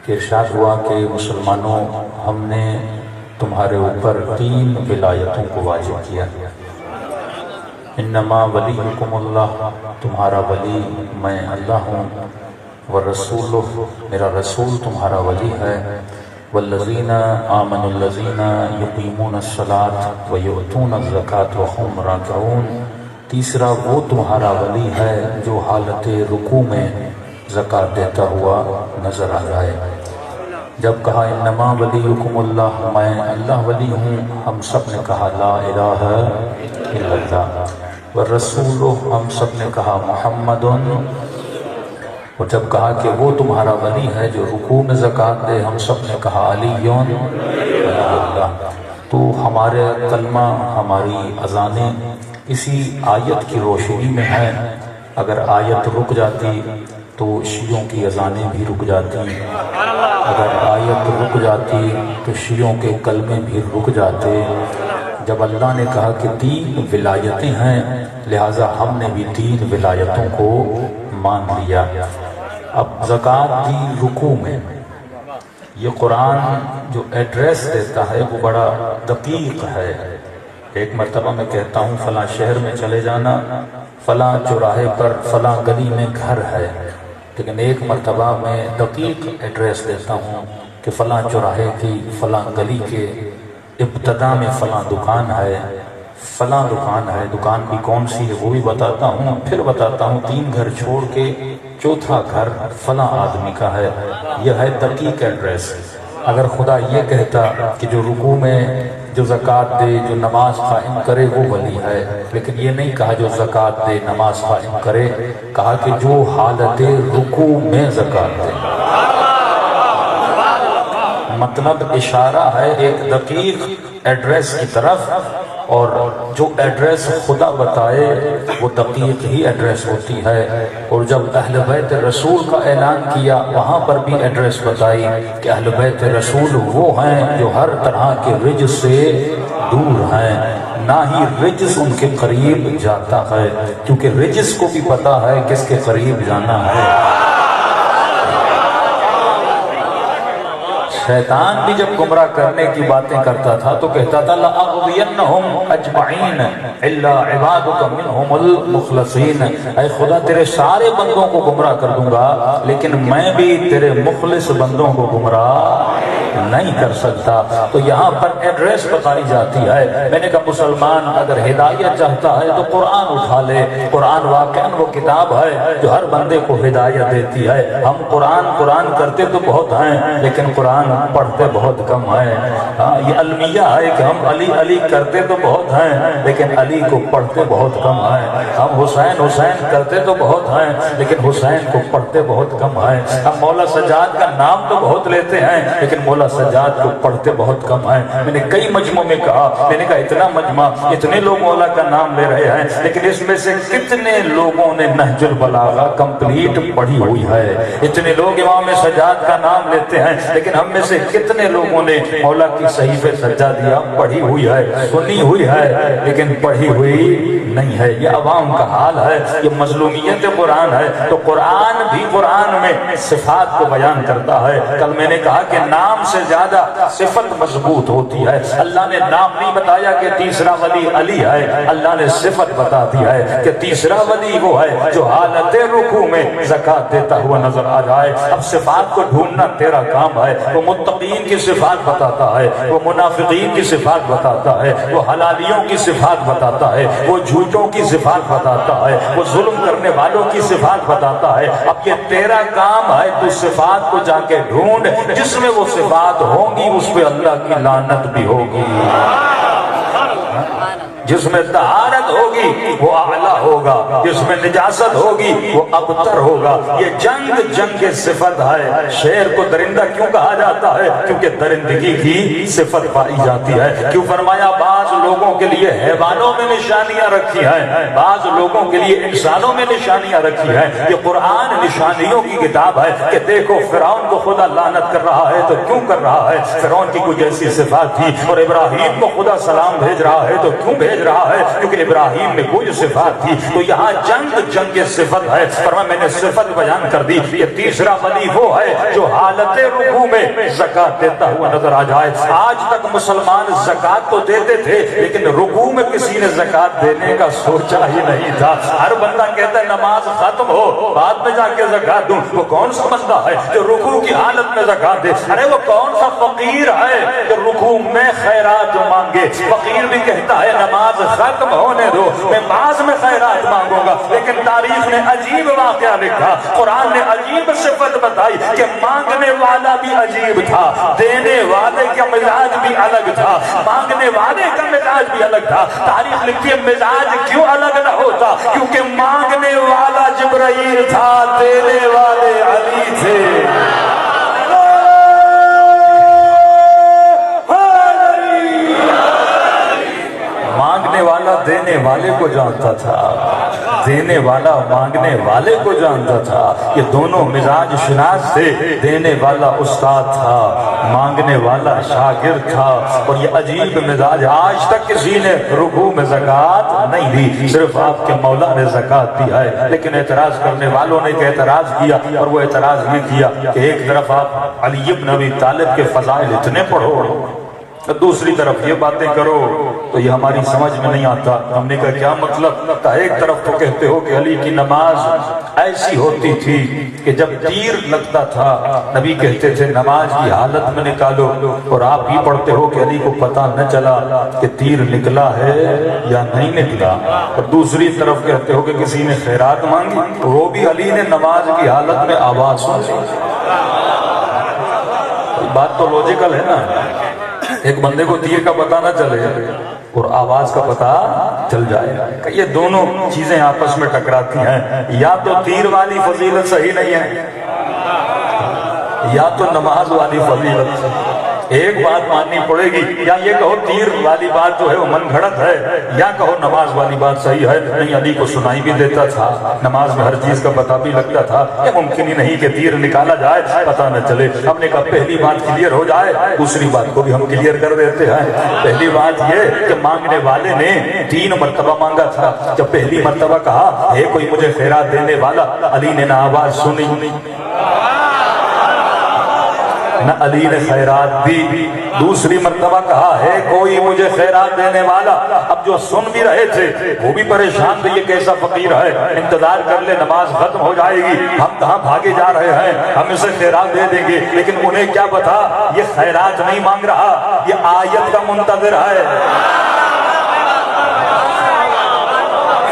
کہ ارشاد ہوا کہ مسلمانوں ہم نے تمہارے اوپر 3 ولایتوں کو واجب کیا۔ انما ولیکم اللہ، تمہارا ولی میں اللہ ہوں، والرسول، میرا رسول تمہارا ولی ہے، والذین آمنوا الذین یقیمون الصلاۃ ویؤتون الزکاۃ وہم راکعون، تیسرا وہ تمہارا ولی ہے جو حالت رکوع میں زکوٰۃ دیتا ہوا نظر آ جائے۔ جب کہا انما ولیکم اللہ، میں اللہ ولی ہوں، ہم سب نے کہا لا الہ الا اللہ، والرسول، ہم سب نے کہا محمد، اور جب کہا کہ وہ تمہارا ولی ہے جو رکوع میں زکوٰۃ دے، ہم سب نے کہا علی اللہ۔ تو ہمارے کلمہ، ہماری اذانیں اسی آیت کی روشنی میں ہیں۔ اگر آیت رک جاتی تو شیعوں کی اذانیں بھی رک جاتی، اگر آیت رک جاتی تو شیعوں کے کلمے بھی رک جاتے۔ جب اللہ نے کہا کہ 3 ولایتیں ہیں، لہٰذا ہم نے بھی 3 ولایتوں کو مان لیا۔ اب زکوٰۃ دی رکوع میں، یہ قرآن جو ایڈریس دیتا ہے وہ بڑا دقیق ہے۔ ایک مرتبہ میں کہتا ہوں فلاں شہر میں چلے جانا، فلاں چوراہے پر فلاں گلی میں گھر ہے، لیکن ایک مرتبہ میں دقیق ایڈریس دیتا ہوں کہ فلاں چوراہے کی فلاں گلی کے ابتدا میں فلاں دکان ہے، فلاں دکان ہے، دکان بھی کون سی ہے وہ بھی بتاتا ہوں، پھر بتاتا ہوں 3 گھر چھوڑ کے 4تھا گھر فلاں آدمی کا ہے۔ یہ ہے دقیق ایڈریس۔ اگر خدا یہ کہتا کہ جو رکوع میں جو زکوٰۃ دے، جو نماز قائم کرے وہ ولی ہے، لیکن یہ نہیں کہا جو زکوٰۃ دے نماز قائم کرے، کہا کہ جو حالت رکوع میں زکوٰۃ دے۔ مطلب اشارہ ہے ایک دقیق ایڈریس کی طرف، اور جو ایڈریس خدا بتائے وہ دقیق ہی ایڈریس ہوتی ہے۔ اور جب اہل بیت رسول کا اعلان کیا، وہاں پر بھی ایڈریس بتائی کہ اہل بیت رسول وہ ہیں جو ہر طرح کے رجس سے دور ہیں، نہ ہی رجس ان کے قریب جاتا ہے، کیونکہ رجس کو بھی پتا ہے کس کے قریب جانا ہے۔ شیطان بھی جب گمراہ کرنے کی باتیں کرتا تھا تو کہتا تھا لَأَغْوِيَنَّهُمْ أَجْمَعِينَ إِلَّا عِبَادُكَ مِنْهُمُ الْمُخْلَصِينَ، اے خدا تیرے سارے بندوں کو گمراہ کر دوں گا، لیکن میں بھی تیرے مخلص بندوں کو گمراہ نہیں کر سکتا۔ تو یہاں پر ایڈریس بتائی جاتی ہے۔ میں نے کہا مسلمان اگر ہدایت چاہتا ہے تو قرآن اٹھا لے، قرآن واقعاً وہ کتاب ہے جو ہر بندے کو ہدایت دیتی ہے۔ ہم قرآن کرتے تو بہت ہیں، لیکن قرآن پڑھتے بہت کم ہیں۔ یہ المیہ ہے کہ ہم علی کرتے تو بہت ہیں، لیکن علی کو پڑھتے بہت کم ہیں۔ ہم حسین کرتے تو بہت ہیں، لیکن حسین کو پڑھتے بہت کم ہیں۔ ہم مولا سجاد کا نام تو بہت لیتے ہیں، لیکن مولا سجاد کو پڑھتے بہت کم ہیں۔ میں نے کئی مجموعوں میں کہا، میں نے کہا اتنا مجمع، اتنے لوگ مولا کا نام لے رہے ہیں، لیکن اس میں سے کتنے لوگوں نے نہج البلاغہ کمپلیٹ پڑھی ہوئی ہے؟ اتنے لوگ امام سجاد کا نام لیتے ہیں، لیکن ہم میں سے کتنے لوگوں نے مولا کی صحیفہ سجادیہ پڑھی ہوئی ہے، سنی ہوئی ہے، لیکن پڑھی ہوئی نہیں ہے؟ یہ عوام کا حال ہے، یہ مظلومیت قرآن ہے۔ تو قرآن بھی قرآن میں صفات کو بیان کرتا ہے۔ کل میں نے کہا کہ نام سے زیادہ صفت مضبوط ہوتی ہے۔ اللہ نے نام نہیں بتایا کہ تیسرا ولی علی ہے، اللہ نے صفت بتا دی ہے کہ تیسرا ولی وہ ہے جو حالت رکوع میں زکوٰۃ دیتا ہوا نظر آ جائے۔ اب صفات کو ڈھونڈنا تیرا کام ہے۔ وہ متقین کی صفات بتاتا ہے، وہ منافقین کی صفات بتاتا ہے، وہ حلالیوں کی صفات بتاتا ہے، وہ جھوٹوں کی صفات بتاتا ہے، وہ ظلم کرنے والوں کی صفات بتاتا ہے۔ اب یہ تیرا کام ہے، تو صفات کو جا کے ڈھونڈ، جس میں وہ صفات ہوں گی اس پہ اللہ کی لعنت بھی ہوگی۔ جس میں طہارت ہوگی وہ اعلیٰ ہوگا، جس میں نجاست ہوگی وہ ابتر ہوگا۔ یہ جنگ صفت ہے۔ شیر کو درندہ کیوں کہا جاتا ہے؟ کیونکہ درندگی کی صفت پائی جاتی ہے۔ کیوں فرمایا بعض لوگوں کے لیے حیوانوں میں نشانیاں رکھی ہیں، بعض لوگوں کے لیے انسانوں میں نشانیاں رکھی ہیں۔ یہ قرآن نشانیوں کی کتاب ہے کہ دیکھو فرعون کو خدا لعنت کر رہا ہے تو کیوں کر رہا ہے؟ فرعون کی کچھ ایسی صفات تھی، اور ابراہیم کو خدا سلام بھیج رہا ہے تو کیوں بھیج بھیج رہا ہے کیونکہ ابراہیم میں کوئی صفات تھی، تو یہاں جنگ صفت ہے، فرمایا میں نے صفت بیان کر دی۔ یہ تیسرا ولی وہ ہے جو حالت رکوع میں زکات دیتا ہوا نظر آ جائے۔ آج تک مسلمان زکات تو دیتے تھے لیکن رکوع میں کسی نے زکات دینے کا سوچا ہی نہیں تھا۔ ہر بندہ کہتا ہے نماز ختم ہو بعد میں جا کے زکات دوں۔ وہ کون سا بندہ ہے جو رکوع کی حالت میں زکات دے؟ ارے وہ کون سا فقیر ہے جو رکوع میں خیرات مانگے؟ فقیر بھی کہتا ہے نماز ختم ہونے دو میں بعض میں خیرات مانگوں گا، لیکن تاریخ نے عجیب واقعہ لکھا، قرآن نے عجیب صفت بتائی کہ مانگنے والا بھی عجیب تھا، دینے والے کا مزاج بھی الگ تھا، مانگنے والے کا مزاج بھی الگ تھا۔ تاریخ لکھتی ہے مزاج کیوں الگ نہ ہوتا؟ کیونکہ مانگنے والا جبرائیل تھا، دینے والے علی تھے۔ مانگنے والا دینے والے کو جانتا تھا، دینے والا مانگنے والے کو جانتا تھا۔ یہ دونوں مزاج شناس تھے، دینے والا استاد تھا، مانگنے والا شاگرد تھا۔ اور یہ عجیب مزاج آج تک کسی نے رکوع میں زکات نہیں دی، صرف آپ کے مولا نے زکات دی ہے۔ لیکن اعتراض کرنے والوں نے اعتراض کیا، اور وہ اعتراض یہ کیا کہ ایک طرف آپ علی بن ابی طالب کے فضائل اتنے پڑھو، دوسری طرف یہ باتیں کرو، تو یہ ہماری سمجھ میں نہیں آتا۔ ہم نے کہا کیا مطلب؟ ایک طرف تو کہتے ہو کہ علی کی نماز ایسی ہوتی تھی کہ جب تیر لگتا تھا نبی کہتے تھے نماز کی حالت میں نکالو، اور آپ ہی پڑھتے ہو کہ علی کو پتہ نہ چلا کہ تیر نکلا ہے یا نہیں نکلا۔ اور دوسری طرف کہتے ہو کہ کسی نے خیرات مانگی، وہ بھی علی نے نماز کی حالت میں آواز سنی۔ بات تو لوجیکل ہے نا، ایک بندے کو تیر کا پتہ نہ چلے اور آواز کا پتہ چل جائے، یہ دونوں چیزیں آپس میں ٹکراتی ہیں۔ یا تو تیر والی فضیلت صحیح نہیں ہے، یا تو نماز والی فضیلت۔ ایک بات ماننی پڑے گی، یا یہ کہو تیر والی بات جو ہے وہ من گھڑت ہے، یا کہو نماز والی بات صحیح ہے۔ نہیں، علی کو سنائی بھی دیتا تھا، نماز میں ہر چیز کا پتہ بھی لگتا تھا، یہ ممکن ہی نہیں کہ تیر نکالا جائے پتہ نہ چلے۔ ہم نے کہا پہلی بات کلیئر ہو جائے، دوسری بات کو بھی ہم کلیئر کر دیتے ہیں۔ پہلی بات یہ کہ مانگنے والے نے 3 مرتبہ مانگا تھا۔ جب پہلی مرتبہ کہا ہے کوئی مجھے خیرات دینے والا، علی نے نہ آواز سنی نہ علی نے خیرات دی۔ دوسری مرتبہ کہا ہے کوئی مجھے خیرات دینے والا، اب جو سن بھی رہے تھے وہ بھی پریشان تھے، یہ کیسا فقیر ہے، انتظار کر لے نماز ختم ہو جائے گی، ہم کہاں بھاگے جا رہے ہیں، ہم اسے خیرات دے دیں گے۔ لیکن انہیں کیا پتا یہ خیرات نہیں مانگ رہا، یہ آیت کا منتظر ہے۔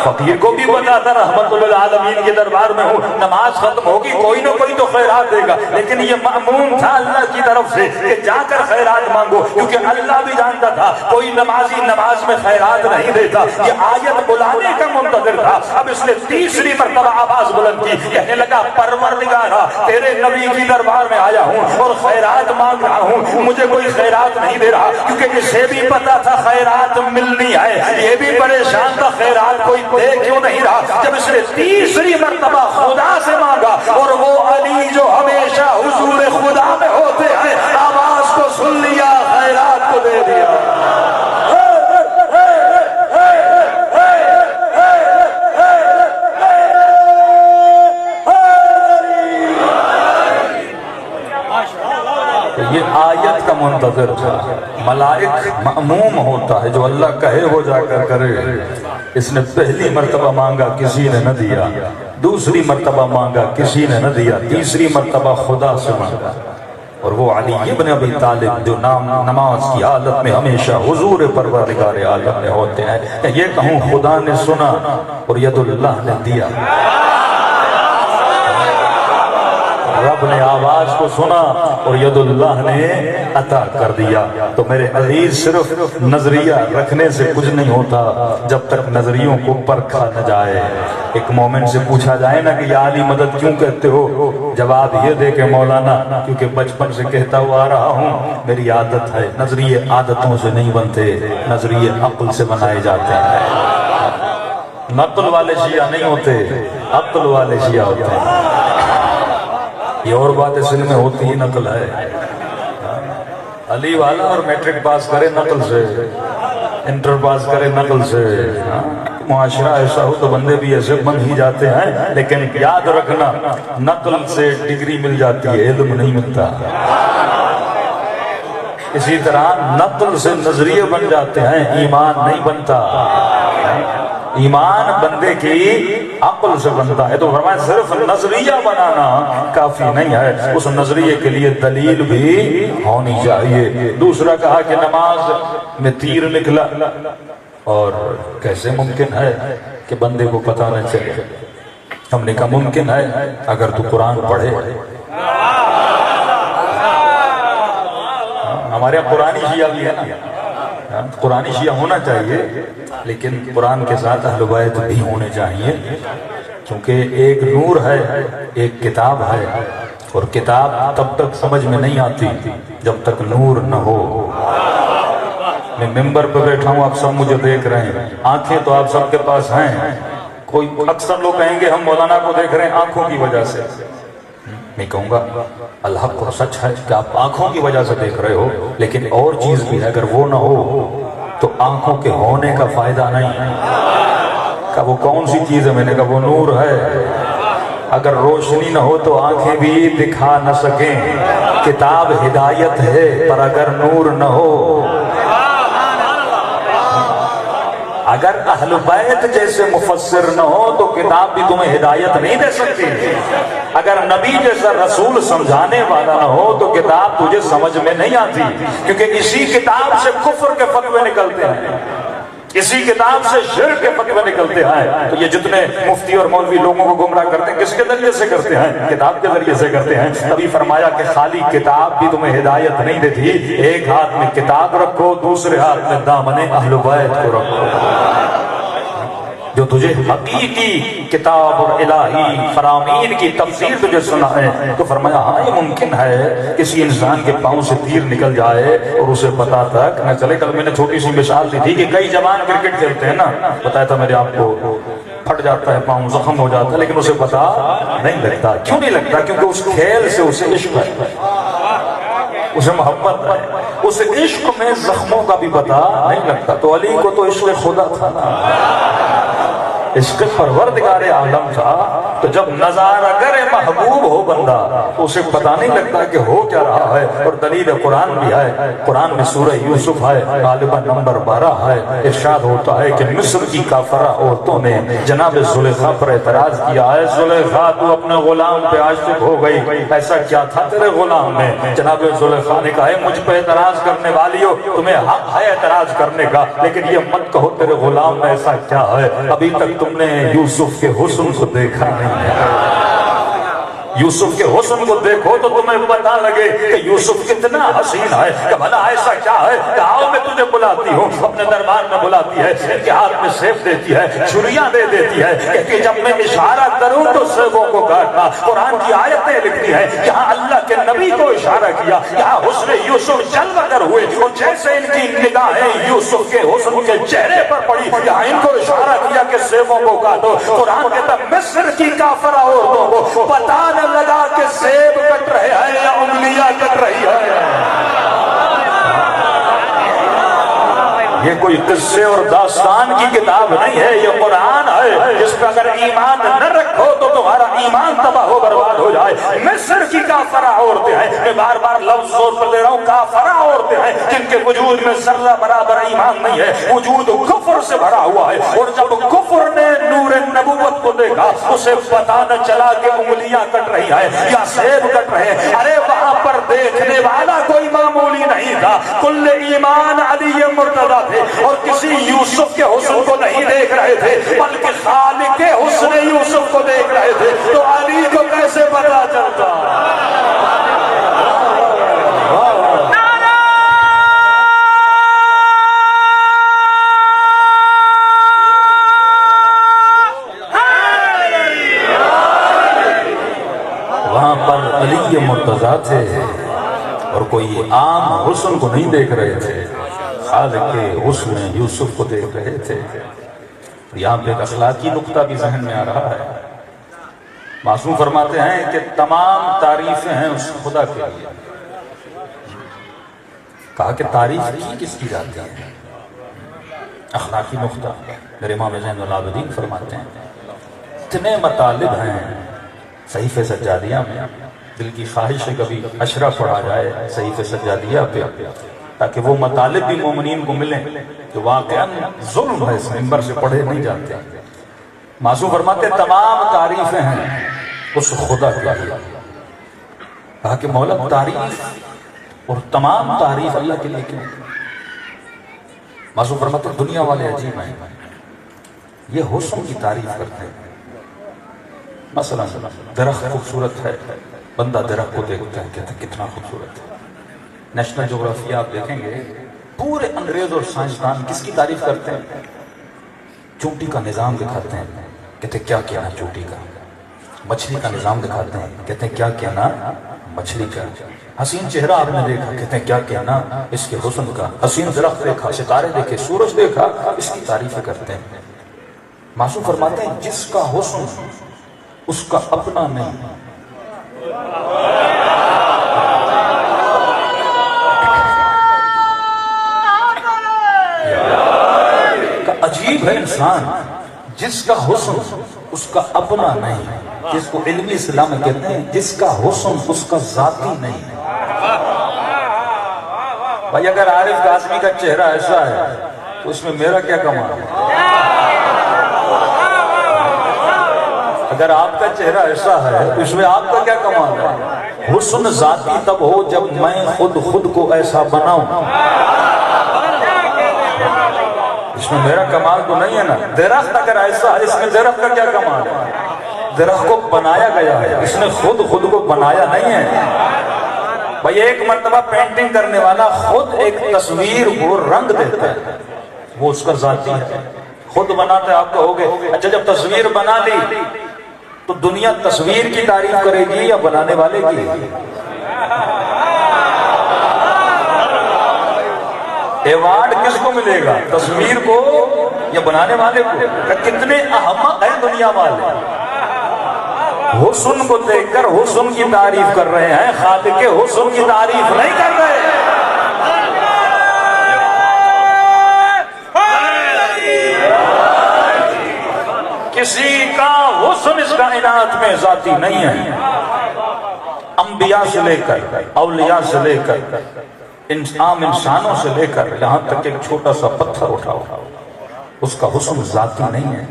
فقیر کو بھی پتا تھا رحمت للعالمین کے دربار میں ہوں، نماز ختم ہوگی کوئی نہ کوئی تو خیرات دے گا، لیکن یہ مأمون تھا اللہ کی طرف سے کہ جا کر خیرات مانگو، کیونکہ اللہ بھی جانتا تھا کوئی نمازی نماز میں خیرات نہیں دیتا، یہ آیت بلانے کا منتظر تھا۔ اب اس نے تیسری مرتبہ آواز بلند کی، کہنے لگا پروردگارا تیرے نبی کی دربار میں آیا ہوں اور خیرات مانگ رہا ہوں، مجھے کوئی خیرات نہیں دے رہا، کیونکہ اسے بھی پتا تھا خیرات ملنی ہے، یہ بھی پریشان تھا خیرات کوئی دے کیوں نہیں رہا۔ جب اس نے تیسری مرتبہ خدا سے مانگا، اور وہ علی جو ہمیشہ حضور خدا میں ہوتے ہیں آواز کو سن لیا، خیرات کو دے دیا۔ یہ آیت کا منتظر تھا۔ ملائک مأموم ہوتا ہے، جو اللہ کہے وہ جا کر کرے۔ اس نے پہلی مرتبہ مانگا کسی نے نہ دیا، دوسری مرتبہ مانگا کسی نے نہ دیا، تیسری مرتبہ خدا سے مانگا۔ اور وہ علی ابن ابی طالب جو نماز کی حالت میں ہمیشہ حضور پروردگار عالم میں ہوتے ہیں، یہ کہوں خدا نے سنا اور ید اللہ نے دیا، رب نے آواز کو سنا اور ید اللہ نے عطا کر دیا۔ تو میرے عزیز صرف نظریہ رکھنے سے کچھ نہیں ہوتا جب تک نظریوں کو پرکھا نہ جائے۔ ایک مومن سے پوچھا جائے نا کہ یا علی مدد کیوں کہتے ہو، جواب یہ دے کہ مولانا کیونکہ بچپن سے کہتا ہوا آ رہا ہوں، میری عادت ہے۔ نظریے عادتوں سے نہیں بنتے، نظریے عقل سے بنائے جاتے ہیں۔ نقل والے شیعہ نہیں ہوتے، عقل والے شیعہ ہوتے ہیں۔ یہ اور بات اس میں ہوتی ہی نقل ہے، علی والا اور میٹرک پاس کرے نقل سے، انٹر پاس کرے نقل سے، معاشرہ ایسا ہو تو بندے بھی ایسے بن ہی جاتے ہیں، لیکن یاد رکھنا نقل سے ڈگری مل جاتی ہے، علم نہیں ملتا۔ اسی طرح نقل سے نظریے بن جاتے ہیں، ایمان نہیں بنتا۔ ایمان بندے کی عقل سے بنتا ہے، تو فرمایا صرف نظریہ بنانا کافی نہیں ہے، اس نظریے کے لیے دلیل بھی ہونی چاہیے۔ دوسرا کہا کہ نماز میں تیر نکلا، اور کیسے ممکن ہے کہ بندے کو پتہ نہ چلے؟ ہم نے کہا ممکن ہے اگر تو قرآن پڑھے۔ ہمارے یہاں قرآنی شیعہ بھی ہے نا، قرآنی شیعہ ہونا چاہیے، لیکن قرآن کے ساتھ اہل بیت بھی ہونے چاہیے، کیونکہ ایک نور ہے، ایک کتاب ہے، اور کتاب تب تک سمجھ میں نہیں آتی جب تک نور نہ ہو۔ میں ممبر پہ بیٹھا ہوں، آپ سب مجھے دیکھ رہے ہیں، آنکھیں تو آپ سب کے پاس ہیں، کوئی اکثر لوگ کہیں گے ہم مولانا کو دیکھ رہے ہیں آنکھوں کی وجہ سے۔ میں کہوں گا الحق اور سچ ہے کہ آپ آنکھوں کی وجہ سے دیکھ رہے ہو، لیکن اور چیز بھی ہے، اگر وہ نہ ہو تو آنکھوں کے ہونے کا فائدہ نہیں ہے۔ کہ وہ کون سی چیز ہے؟ میں نے کہا وہ نور ہے۔ اگر روشنی نہ ہو تو آنکھیں بھی دکھا نہ سکیں۔ کتاب ہدایت ہے، پر اگر نور نہ ہو، اگر اہل بیت جیسے مفسر نہ ہو تو کتاب بھی تمہیں ہدایت نہیں دے سکتی۔ اگر نبی جیسا رسول سمجھانے والا نہ ہو تو کتاب تجھے سمجھ میں نہیں آتی، کیونکہ اسی کتاب سے کفر کے فتوے نکلتے ہیں، اسی کتاب سے شرک کے فتوے نکلتے ہیں۔ تو یہ جتنے مفتی اور مولوی لوگوں کو گمراہ کرتے ہیں، کس کے ذریعے سے کرتے ہیں؟ کتاب کے ذریعے سے کرتے ہیں۔ تبھی فرمایا کہ خالی کتاب بھی تمہیں ہدایت نہیں دیتی، ایک ہاتھ میں کتاب رکھو، دوسرے ہاتھ میں دامن اہل بیت کو رکھو، جو تجھے حقیقی کتاب اور الہی فرامین کی تفسیر تجھے سنا ہے۔ تو فرمایا ہاں یہ ممکن ہے کسی انسان کے پاؤں سے تیر نکل جائے اور اسے پتا تک نہ چلے۔ کل میں نے چھوٹی سی مثال دی تھی کہ کئی جوان کرکٹ کھیلتے ہیں نا، بتایا تھا میرے آپ کو، پھٹ جاتا ہے پاؤں، زخم ہو جاتا ہے، لیکن اسے پتا نہیں لگتا۔ کیوں نہیں لگتا؟ کیونکہ اس کھیل سے اسے عشق ہے، اسے محبت ہے، اس عشق میں زخموں کا بھی پتا نہیں لگتا۔ تو علی کو تو عشق خدا تھا نا، عشق پروردگار عالم تھا، تو جب نظارہ کرے محبوب ہو بندہ تو اسے پتہ نہیں لگتا کہ ہو کیا رہا ہے۔ اور دلیل قرآن بھی ہے، قرآن میں سورہ یوسف ہے، غالباً نمبر 12 ہے، ارشاد ہوتا ہے کہ مصر کی کافرہ عورتوں نے جناب زلیخا پر اعتراض کیا ہے، زلیخا تو اپنے غلام پہ عاشق ہو گئی، ایسا کیا تھا تیرے غلام میں؟ جناب زلیخا نے کہا ہے مجھ پہ اعتراض کرنے والی ہو، تمہیں حق ہے اعتراض کرنے کا، لیکن یہ مت کہو تیرے غلام میں ایسا کیا ہے، ابھی تک تم نے یوسف کے حسن کو دیکھا نہیں ہے۔ یوسف کے حسن کو دیکھو تو تمہیں پتا لگے کہ یوسف کتنا حسین ہے، کہ بھلا ایسا کیا ہے کہ آؤ میں تجھے بلاتی ہوں، اپنے دربار میں بلاتی ہے، ان کے ہاتھ میں سیف دیتی ہے، چھریاں دے دیتی ہے، کہ جب میں اشارہ کروں تو سیبوں کو کاٹنا۔ قرآن کی آیتیں لکھتی ہیں یہاں اللہ کے نبی کو اشارہ کیا، یہاں حسن یوسف جلوہ گر ہوئے، اور جیسے ان کی نگاہیں یوسف کے حسن کے چہرے پر پڑی، یہاں ان کو اشارہ کیا کہ سیبوں کو کاٹو۔ قرآن کہتا مصر کی کافرہ عورتوں کو پتہ نہ لگا کہ سیب کٹ رہے ہیں یا انگلیاں کٹ رہی ہے۔ یہ کوئی قصے اور داستان کی کتاب نہیں ہے، یہ قرآن ہے جس پہ اگر ایمان نہ رکھو تو تمہارا ایمان تباہ و برباد ہو جائے۔ مصر کی کافرہ عورتیں ہیں، میں بار بار لفظ زور پر دے رہا ہوں، کافرہ عورتیں ہیں جن کے وجود میں ذرہ برابر ایمان نہیں ہے، وجود کفر سے بھرا ہوا ہے، اور جب کفر نے نور نبوت کو دیکھا اسے پتا نہ چلا کہ انگلیاں کٹ رہی ہے یا سیب کٹ رہے ہیں۔ ارے وہاں پر دیکھنے والا کوئی معمولی نہیں تھا، کل ایمان علی مرتضیٰ تھے، اور کسی یوسف کے حسن کو نہیں دیکھ رہے تھے بلکہ خالق حسن یوسف کو دیکھ رہے تھے، تو علی کو کیسے پتا چلتا؟ وہاں پر علی مرتضیٰ تھے اور کوئی عام حسن کو نہیں دیکھ رہے تھے، خالق حسن یوسف کو دیکھ رہے تھے۔ یہاں پہ ایک اخلاقی نقطہ بھی ذہن میں آ رہا ہے۔ معصوم فرماتے ہیں کہ تمام تعریفیں ہیں اس خدا کے لیے۔ کہا کہ تعریف کس کی جاتی ہے؟ اخلاقی نقطہ میرے امام زین العابدین فرماتے ہیں اتنے مطالب ہیں صحیفہ سجادیہ میں، دل کی خواہش ہے کبھی اشرا پڑھا جائے صحیفہ سجادیہ پہ تاکہ وہ مطالب بھی مومنین کو ملیں کہ واقعاً ظلم ہے اس منبر سے پڑھے نہیں جاتے۔ معصوم فرماتے ہیں تمام تعریفیں ہیں اس خدا کے لیے، کہا کہ مولا تعریف اور تمام تعریف اللہ کے لیے کیوں؟ معصوم فرماتے ہیں دنیا والے عجیب ہیں، یہ حسن کی تعریف کرتے ہیں۔ مثلا درخت خوبصورت ہے، بندہ درخت کو دیکھتا ہے کہتا ہے کتنا خوبصورت ہے۔ نیشنل جغرافیہ آپ دیکھیں گے پورے انگریز اور سائنسدان کس کی تعریف کرتے ہیں؟ چونٹی کا نظام دکھاتے ہیں، کہتے ہیں کیا کہنا چونٹی کا۔ مچھلی کا نظام دکھاتے ہیں، کہتے ہیں کیا کہنا مچھلی کا۔ حسین چہرہ آپ نے دیکھا، کہتے ہیں کیا کہنا اس کے حسن کا۔ حسین درخت دیکھا، ستارے دیکھے، سورج دیکھا، اس کی تعریف کرتے ہیں۔ معصوم فرماتے ہیں جس کا حسن اس کا اپنا نہیں، عجیب ہے انسان جس کا حسن اس کا اپنا نہیں، جس کو علمی اسلام میں کہتے ہیں جس کا حسن اس کا ذاتی نہیں۔ بھائی اگر عارف قاسمی کا چہرہ ایسا ہے تو اس میں میرا کیا کمال ہے؟ اگر آپ کا چہرہ ایسا ہے تو اس میں آپ کا کیا کمال ہے؟ حسن ذاتی تب ہو جب میں خود کو ایسا بناؤں، اس میں میرا کمال تو نہیں ہے نا۔ درخت اگر ایسا ہے اس میں درخت کا کیا کمال ہے؟ درخت کو بنایا گیا ہے، اس نے خود کو بنایا نہیں ہے۔ بھائی ایک مرتبہ پینٹنگ کرنے والا خود ایک تصویر کو رنگ دیتا ہے، وہ اس کا ذاتی ہے، خود بناتا ہے۔ آپ کہو گے اچھا جب تصویر بنا لی تو دنیا تصویر کی تعریف کرے گی یا بنانے والے کی؟ ایوارڈ کس کو ملے گا، تصویر کو یا بنانے والے کو؟ کتنے احمق ہیں دنیا والے، حسن کو دیکھ کر حسن کی تعریف کر رہے ہیں، خالق کے حسن کی تعریف نہیں کر رہے۔ کسی کا حسن اس کائنات میں ذاتی نہیں ہے، انبیاء سے لے کر اولیاء سے لے کر عام انسانوں سے لے کر یہاں تک ایک چھوٹا سا پتھر اٹھاؤ اس کا حسن ذاتی نہیں ہے۔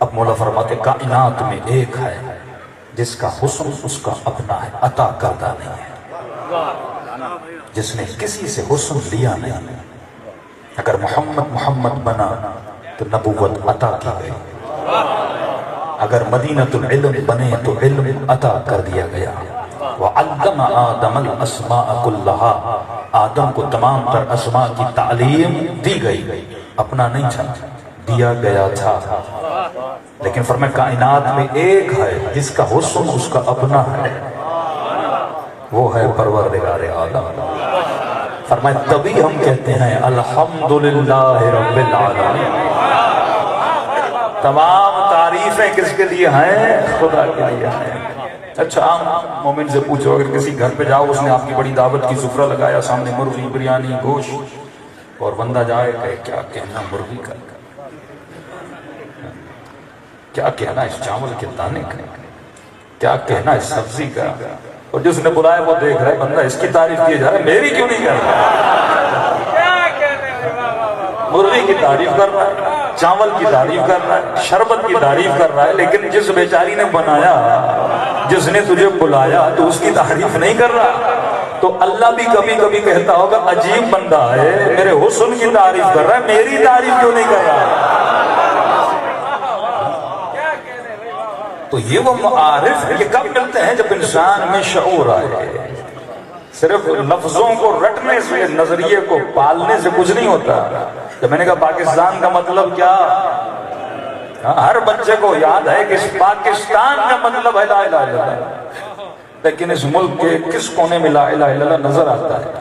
اب مولا فرماتے کائنات میں ایک ہے جس کا حسن اس کا اپنا ہے، عطا کردہ نہیں ہے، جس نے کسی سے حسن لیا نہیں۔ اگر محمد بنا تو نبوت عطا کی گئی، اگر مدینۃ العلم بنے تو علم عطا کر دیا گیا۔ وعلم آدم الاسماء كلها، آدم کو تمام تر اسماء کی تعلیم دی گئی، اپنا نہیں تھا، دیا گیا تھا۔ لیکن فرمایا کائنات میں ایک ہے جس کا حسن اس کا اپنا ہے، وہ ہے پروردگار عالم۔ فرمایا تبھی ہم کہتے ہیں الحمدللہ رب العالمین۔ تمام تعریفیں کس کے لیے ہیں؟ خدا کے لیے ہیں۔ اچھا عام مومن سے پوچھو اگر کسی گھر پہ جاؤ، اس نے آپ کی بڑی دعوت کی، سفرہ لگایا، سامنے مرغی بریانی گوشت، اور بندہ جائے کہے کیا کہنا مرغی کا، کیا کہنا اس چاول کے دانے کا، کیا کہنا اس سبزی کا، اور جس نے بلایا وہ دیکھ رہا ہے بندہ اس کی تعریف کی جا رہا ہے، میری کیوں نہیں کر رہا؟ مرغی کی تعریف کر رہا ہے، چاول کی تعریف کر رہا ہے، شربت کی تعریف کر رہا ہے، لیکن جس بیچاری نے بنایا، جس نے تجھے بلایا تو اس کی تعریف نہیں کر رہا۔ تو اللہ بھی کبھی کبھی کہتا ہوگا عجیب بندہ ہے، میرے حسن کی تعریف کر رہا ہے، میری تعریف کیوں نہیں کر رہا؟ تو یہ وہ معارف یہ کب ملتے ہیں؟ جب انسان میں شعور آئے۔ صرف لفظوں کو رٹنے سے، نظریے کو پالنے سے کچھ نہیں ہوتا۔ جب میں نے کہا پاکستان کا مطلب کیا، ہر بچے کو یاد ہے کہ پاکستان کا مطلب ہے لا الہ الا اللہ، لیکن اس ملک کے کس کونے میں لا الہ الا اللہ نظر آتا ہے؟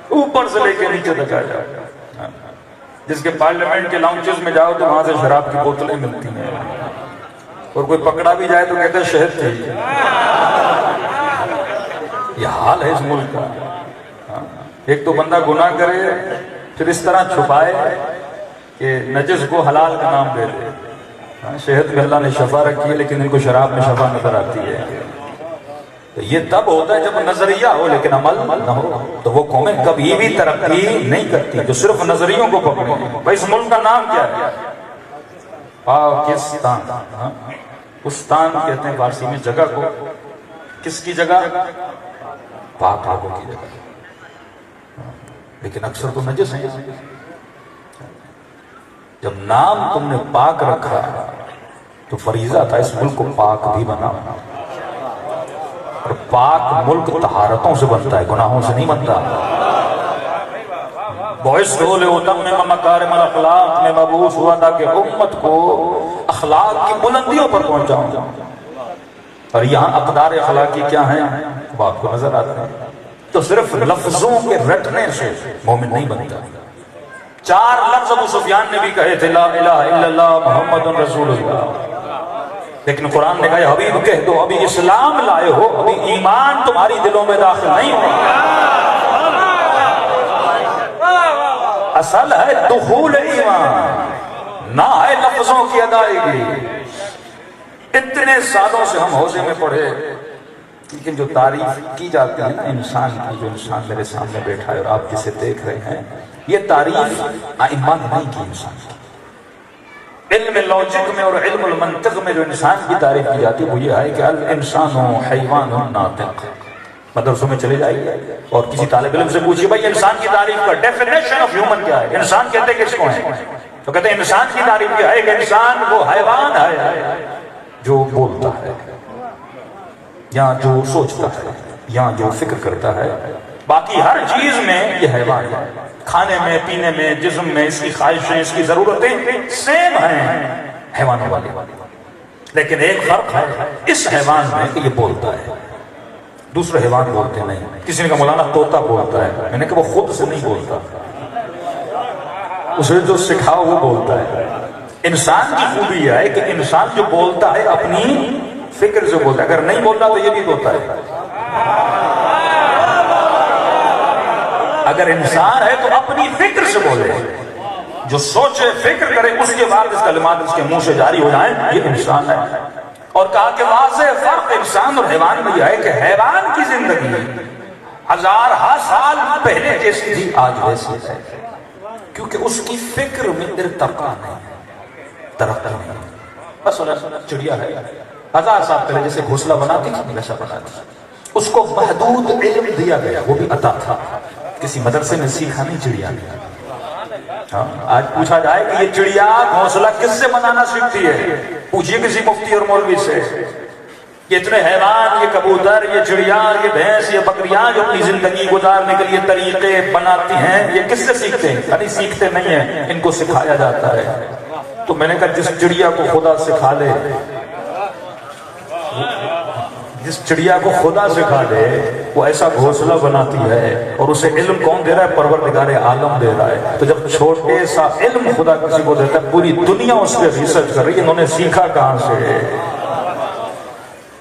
اوپر سے لے کے نیچے تک آ جائے۔ جس کے پارلیمنٹ کے لاؤنجز میں جاؤ تو وہاں سے شراب کی بوتلیں ملتی ہیں، اور کوئی پکڑا بھی جائے تو کہتے ہیں شہد چاہیے۔ یہ حال ہے اس ملک کا۔ ایک تو بندہ گناہ کرے پھر اس طرح چھپائے کہ نجس کو حلال کا نام دے دے. شہد میں اللہ نے شفا رکھی ہے لیکن ان کو شراب میں شفا نظر آتی ہے. تو یہ تب ہوتا ہے جب نظریہ ہو لیکن عمل نہ ہو. تو وہ قومیں کبھی بھی ترقی نہیں کرتی جو صرف نظریوں کو پکڑیں. بھائی اس ملک کا نام کیا ہے؟ پاکستان. استان کہتے ہیں فارسی میں جگہ کو. کس کی جگہ؟ پاک لوگوں کی جگہ. لیکن اکثر تو نجس ہیں. جب نام تم نے پاک رکھا تو فریضہ تھا اس ملک کو پاک بھی بنانا. اور پاک ملک طہارتوں سے بنتا ہے، گناہوں سے نہیں بنتا. بعثت لأتمم مکارم الاخلاق میں مبعوث ہوا تھا کہ امت کو اخلاق کی بلندیوں پر پہنچاؤں. اور یہاں اقدار اخلاقی کیا ہیں وہ آپ کو نظر آتا ہے. تو صرف لفظوں کے رٹنے سے مومن نہیں بنتا. 4 لفظ ابو سفیان نے بھی کہے تھے، لا الہ الا اللہ محمد رسول اللہ. لیکن قرآن نے کہا حبیب کہہ دو ابھی اسلام لائے ہو، ابھی ایمان تمہاری دلوں میں داخل نہیں ہو. اصل ہے دخول ایمان، نہ ہے لفظوں کی ادائیگی. اتنے سالوں سے ہم حوزے میں پڑھے لیکن جو تعریف کی جاتی ہے نا انسان کی، جو انسان میرے سامنے بیٹھا ہے اور آپ جسے دیکھ رہے ہیں، یہ تعریف ائمہ نے نہیں کی انسان کی. علم لوجک میں اور علم المنطق میں جو انسان کی تعریف کی جاتی ہے وہ یہ ہے کہ الانسان حیوان ناطق. مدرسوں میں چلے جائیے اور کسی طالب علم سے پوچھیے بھائی انسان کی تعریف کا ڈیفینیشن آف ہیومن کیا ہے؟ انسان کہتے ہیں کس کو ہے؟ تو کہتے ہیں انسان کی تعریف کیا ہے کہ انسان وہ حیوان ہے جو بولتا ہے یا جو سوچتا ہے یا جو فکر کرتا ہے. باقی ہر چیز میں یہ حیوان ہے. کھانے میں، پینے میں، جسم میں اس کی خواہشیں، اس کی ضرورتیں سیم ہیں حیوانوں والی. لیکن ایک فرق ہے اس حیوان میں کہ یہ بولتا ہے، دوسرے حیوان بولتے نہیں. کسی نے کہا مولانا طوطا بولتا ہے. میں نے کہا وہ خود سے نہیں بولتا، اسے جو سکھاؤ وہ بولتا ہے. انسان کی خوبی یہ ہے کہ انسان جو بولتا ہے اپنی فکر سے بولتا ہے. اگر نہیں بولتا تو یہ بھی بولتا ہے. اگر انسان ہے تو اپنی فکر سے بولے، جو سوچے فکر کرے اس کے بعد اس کلمات اس کے منہ سے جاری ہو جائیں، یہ انسان ہے. اور کہا کہ واضح فرق انسان اور حیوان میں یہ ہے کہ حیوان کی زندگی 1000 سال پہلے جیسی تھی آج ویسی ہے، کیونکہ اس کی فکر میں ارتقا نہیں، ترقی نہیں. بس چڑیا ہے 1000 سال پہلے جیسے گھونسلہ بناتی تھی ویسا بناتی. اس کو محدود علم دیا گیا، وہ بھی عطا تھا، کسی مدرسے میں سیکھا نہیں چڑیا نے. آج پوچھا جائے کہ یہ چڑیا گھونسلہ کس سے بنانا سیکھتی ہے، پوچھئے کسی مفتی اور مولوی سے. یہ اتنے حیوان، یہ کبوتر، یہ چڑیا، یہ بھینس، یہ بکریاں جو اپنی زندگی گزارنے کے لیے طریقے بناتی ہیں، یہ کس سے سیکھتے ہیں؟ نہیں سیکھتے نہیں ہیں، ان کو سکھایا جاتا ہے. تو میں نے کہا جس چڑیا کو خدا سکھا دے، جس چڑیا کو خدا سکھا دے وہ ایسا گھونسلہ بناتی ہے، اور اسے علم کون دے رہا ہے؟ پروردگار عالم دے رہا ہے. تو جب چھوٹے سا علم خدا کسی کو دیتا ہے، پوری دنیا اس پہ ریسرچ کر رہی ہے، انہوں نے سیکھا کہاں سے؟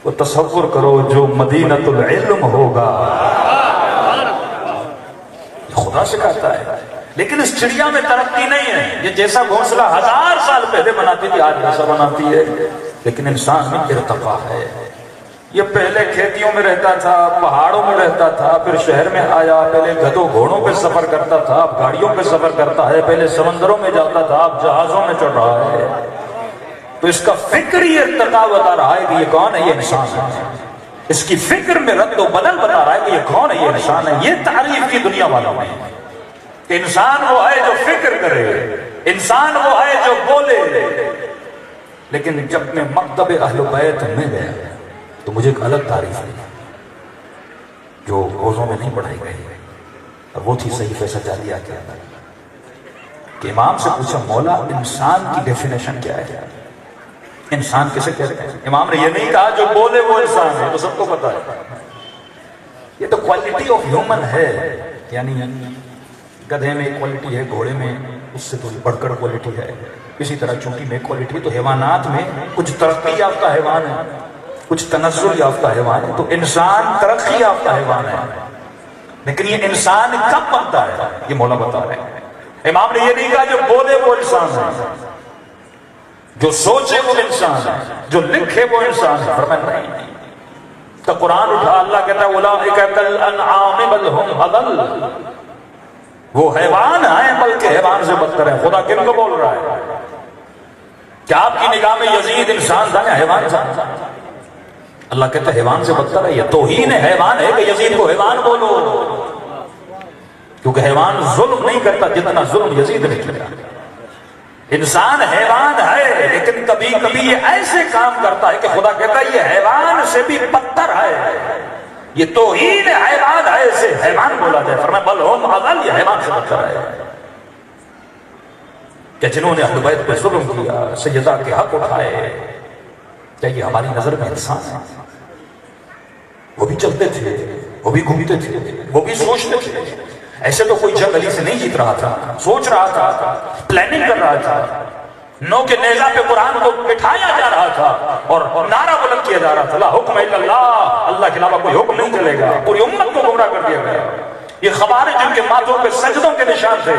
وہ تصور کرو جو مدینۃ العلم ہوگا خدا سکھاتا ہے. لیکن اس چڑیا میں ترقی نہیں ہے. یہ جیسا گھونسلہ 1000 سال پہلے بناتی تھی آج ویسا بناتی ہے. لیکن انسان میں ارتقا ہے. یہ پہلے کھیتیوں میں رہتا تھا، پہاڑوں میں رہتا تھا، پھر شہر میں آیا، پہلے گدھوں گھوڑوں پہ سفر کرتا تھا، اب گاڑیوں پہ سفر کرتا ہے، پہلے سمندروں میں جاتا تھا، اب جہازوں میں چڑھ رہا ہے. تو اس کا فکری ارتقا بتا رہا ہے کہ یہ کون ہے؟ یہ انسان ہے. اس کی فکر میں رد و بدل بتا رہا ہے کہ یہ کون ہے؟ یہ انسان ہے. یہ تعریف کی دنیا والوں میں انسان وہ ہے جو فکر کرے، انسان وہ ہے جو بولے. لیکن جب میں مکتب اہل بیت میں گیا تو مجھے ایک الگ تعریف ملی جو روزوں میں نہیں پڑھائی گئی، اور وہ تھی صحیفہ سجادیہ کے اندر. کہ امام سے پوچھا مولا انسان کی ڈیفینیشن کیا ہے؟ انسان کسے کہتے ہیں؟ امام نے یہ نہیں کہا جو بولے وہ انسان ہے، تو سب کو پتا ہے. یہ تو کوالٹی آف ہیومن ہے. یعنی گدھے میں ایک کوالٹی ہے، گھوڑے میں اس سے تو بڑھ کر کوالٹی ہے. اسی طرح چونٹی میں ایک کوالٹی. تو حیوانات میں کچھ ترقی یافتہ حیوان ہے، کچھ تنزل یافتہ حیوان ہے. تو انسان ترقی یافتہ حیوان ہے. لیکن یہ انسان کب بنتا ہے یہ مولا بتا رہے ہیں. امام نے یہ نہیں کہا جو بولے وہ انسان ہے، جو سوچے وہ انسان ہے، جو لکھے وہ انسان ہے. فرمایا نہیں. تو قرآن اٹھا، اللہ کہتا ہے اولئک کالانعام بل ہم اضل، وہ حیوان ہیں بلکہ حیوان سے بدتر ہے. خدا کن کو بول رہا ہے؟ کیا آپ کی نگاہ میں یزید انسان تھا یا حیوان تھا؟ اللہ کہتا ہے حیوان سے بدتر ہے. یہ توہین حیوان ہے کہ یزید کو حیوان بولو، کیونکہ حیوان ظلم نہیں کرتا جتنا ظلم یزید نے کیا. انسان حیوان ہے لیکن کبھی کبھی یہ ایسے کام کرتا ہے کہ خدا کہتا ہے یہ حیوان سے بھی بدتر ہے، یہ توہین حیوان ہے، اسے حیوان بولا جائے. فرمایا بل ہم اضل، یہ حیوان سے بدتر ہے. کہ جنہوں نے اہل بیت پہ ظلم کیا، سیدہ کے حق اٹھائے، کیا یہ ہماری نظر میں انسان ہے؟ وہ بھی چلتے تھے، وہ بھی گھومتے تھے، وہ بھی سوچتے تھے. ایسے تو کوئی جنگ علی سے نہیں جیت رہا تھا، سوچ رہا تھا، پلاننگ کر رہا تھا. نو کے نیزہ پہ قرآن کو بٹھایا جا رہا تھا اور نعرہ بلند کیا جا رہا تھا لا حکم الا اللہ، اللہ کے علاوہ کوئی حکم نہیں چلے گا. پوری امت کو گمراہ کر دیا گیا. یہ خوارج جن کے ماتھوں پہ سجدوں کے نشان تھے.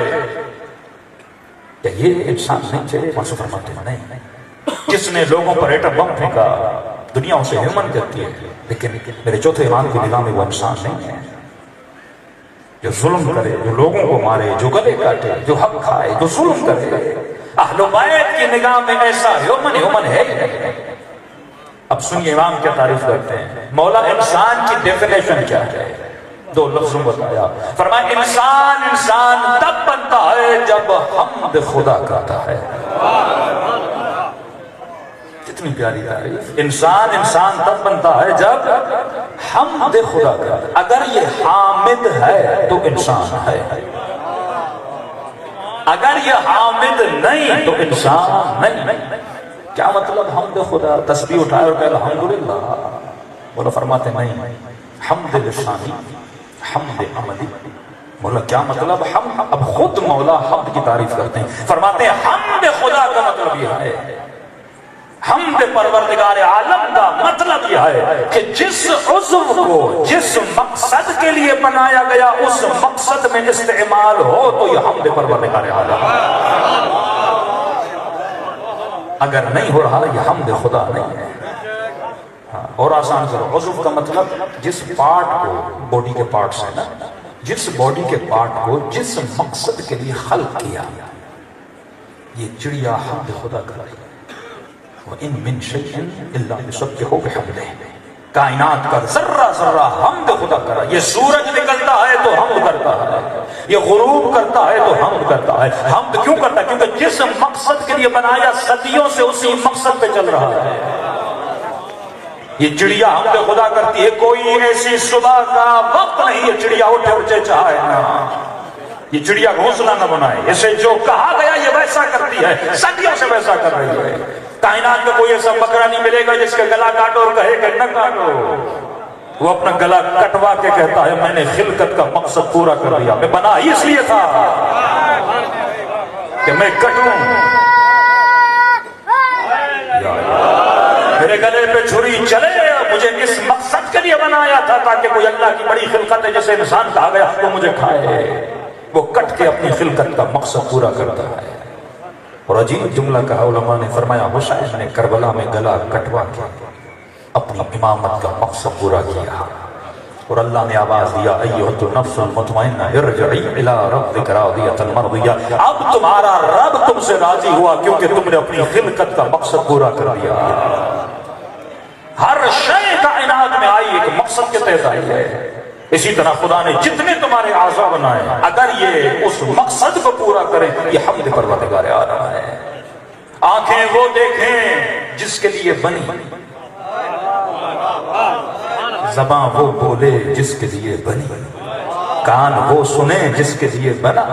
کہ یہ انسان نہیں تھے؟ منصور فرماتے ہیں نہیں. جس نے لوگوں پر ایٹم بم پھینکا دنیا اسے ہیومن کہتی ہے، لیکن میرے چوتھے امام کی نگاہ میں وہ انسان نہیں ہے. جو ظلم کرے، جو لوگوں کو مارے، جو گلے کاٹے، جو حق کھائے، جو ظلم کرے، اہل بیت کی نگاہ میں ایسا ہیومن ہے ہی نہیں. اب سنیے امام کیا تعریف کرتے ہیں. مولا انسان کی ڈیفینیشن کیا ہے؟ دو لفظوں بتایا. فرمایا انسان تب بنتا ہے جب حمد خدا کرتا ہے. کتنی پیاری تعریف. انسان تب بنتا ہے جب حمد خدا کرتا ہے. اگر یہ حامد ہے تو انسان ہے، اگر یہ حامد نہیں تو انسان نہیں. کیا مطلب حمد خدا؟ تسبیح اٹھائے اور کہا الحمدللہ. مولا فرماتے نہیں، حمد لسانی حمد عملی. مولا کیا مطلب؟ ہم اب خود مولا حمد کی تعریف کرتے ہیں. فرماتے ہیں حمد خدا کا مطلب یہ ہے، حمد پروردگار عالم کا مطلب یہ ہے کہ جس عضو کو جس مقصد کے لیے بنایا گیا اس مقصد میں استعمال ہو تو یہ حمد پروردگار عالم ہے. اگر نہیں ہو رہا یہ حمد خدا نہیں ہے. اور آسان کرو، عضو کا مطلب جس پارٹ کو، باڈی کے پارٹس ہیں نا، جس باڈی کے پارٹ کو جس مقصد کے لیے خلق کیا. یہ چڑیا حمد خدا کر رہی ہے. وَإِن مِّن شَيْءٍ إِلَّا يُسَبِّحُ بِحَمْدِهِ. کائنات کا ذرہ ذرہ حمد خدا کر رہا ہے. یہ سورج نکلتا ہے تو حمد کرتا ہے، یہ غروب کرتا ہے تو حمد کرتا ہے. حمد کیوں کرتا ہے؟ کیونکہ جس مقصد کے لیے بنایا صدیوں سے اسی مقصد پہ چل رہا ہے. یہ چڑیا حمد خدا کرتی ہے. کوئی ایسی صبح کا وقت نہیں یہ چڑیا اٹھے اٹھے چاہے نا، یہ چڑیا گھونسلہ نہ بنائے. اسے جو کہا گیا یہ ویسا کرتی ہے، صدیوں سے ویسا کر رہی ہے. کائنات میں کوئی ایسا بکرا نہیں ملے گا جس کا گلا کاٹو اور کہے کہ نہ کاٹو. وہ اپنا گلا کٹوا کے کہتا ہے میں نے خلقت کا مقصد پورا کر دیا، میں بنا ہی اس لیے تھا کہ میں کٹوں. میرے گلے پہ چھری چلے، مجھے اس مقصد کے لیے بنایا تھا تاکہ کوئی اللہ کی بڑی خلقت ہے جسے انسان کہا گیا وہ مجھے کھائے. وہ کٹ کے اپنی خلقت کا مقصد پورا کرتا ہے. اور عجیب جملہ کہا علماء نے، فرمایا حسین نے کربلا میں گلا کٹوا کے اپنی امامت کا مقصد پورا کیا. اور اللہ نے آواز دیا ایھا النفس المطمئنہ ارجعی الی ربک راضیۃ مرضیہ. اب تمہارا رب تم سے راضی ہوا کیونکہ تم نے اپنی خلقت کا مقصد پورا کر دیا. ہر شے کائنات میں آئی ایک مقصد کے تحت آئی ہے. اسی طرح خدا نے جتنے تمہارے اعضاء بنائے اگر یہ اس مقصد کو پورا کریں یہ حمد پروردگار عالم ہے. آنکھیں وہ دیکھیں جس کے لیے بنی، زباں وہ بولے جس کے لیے بنی، کان وہ سنیں جس کے لیے بنا،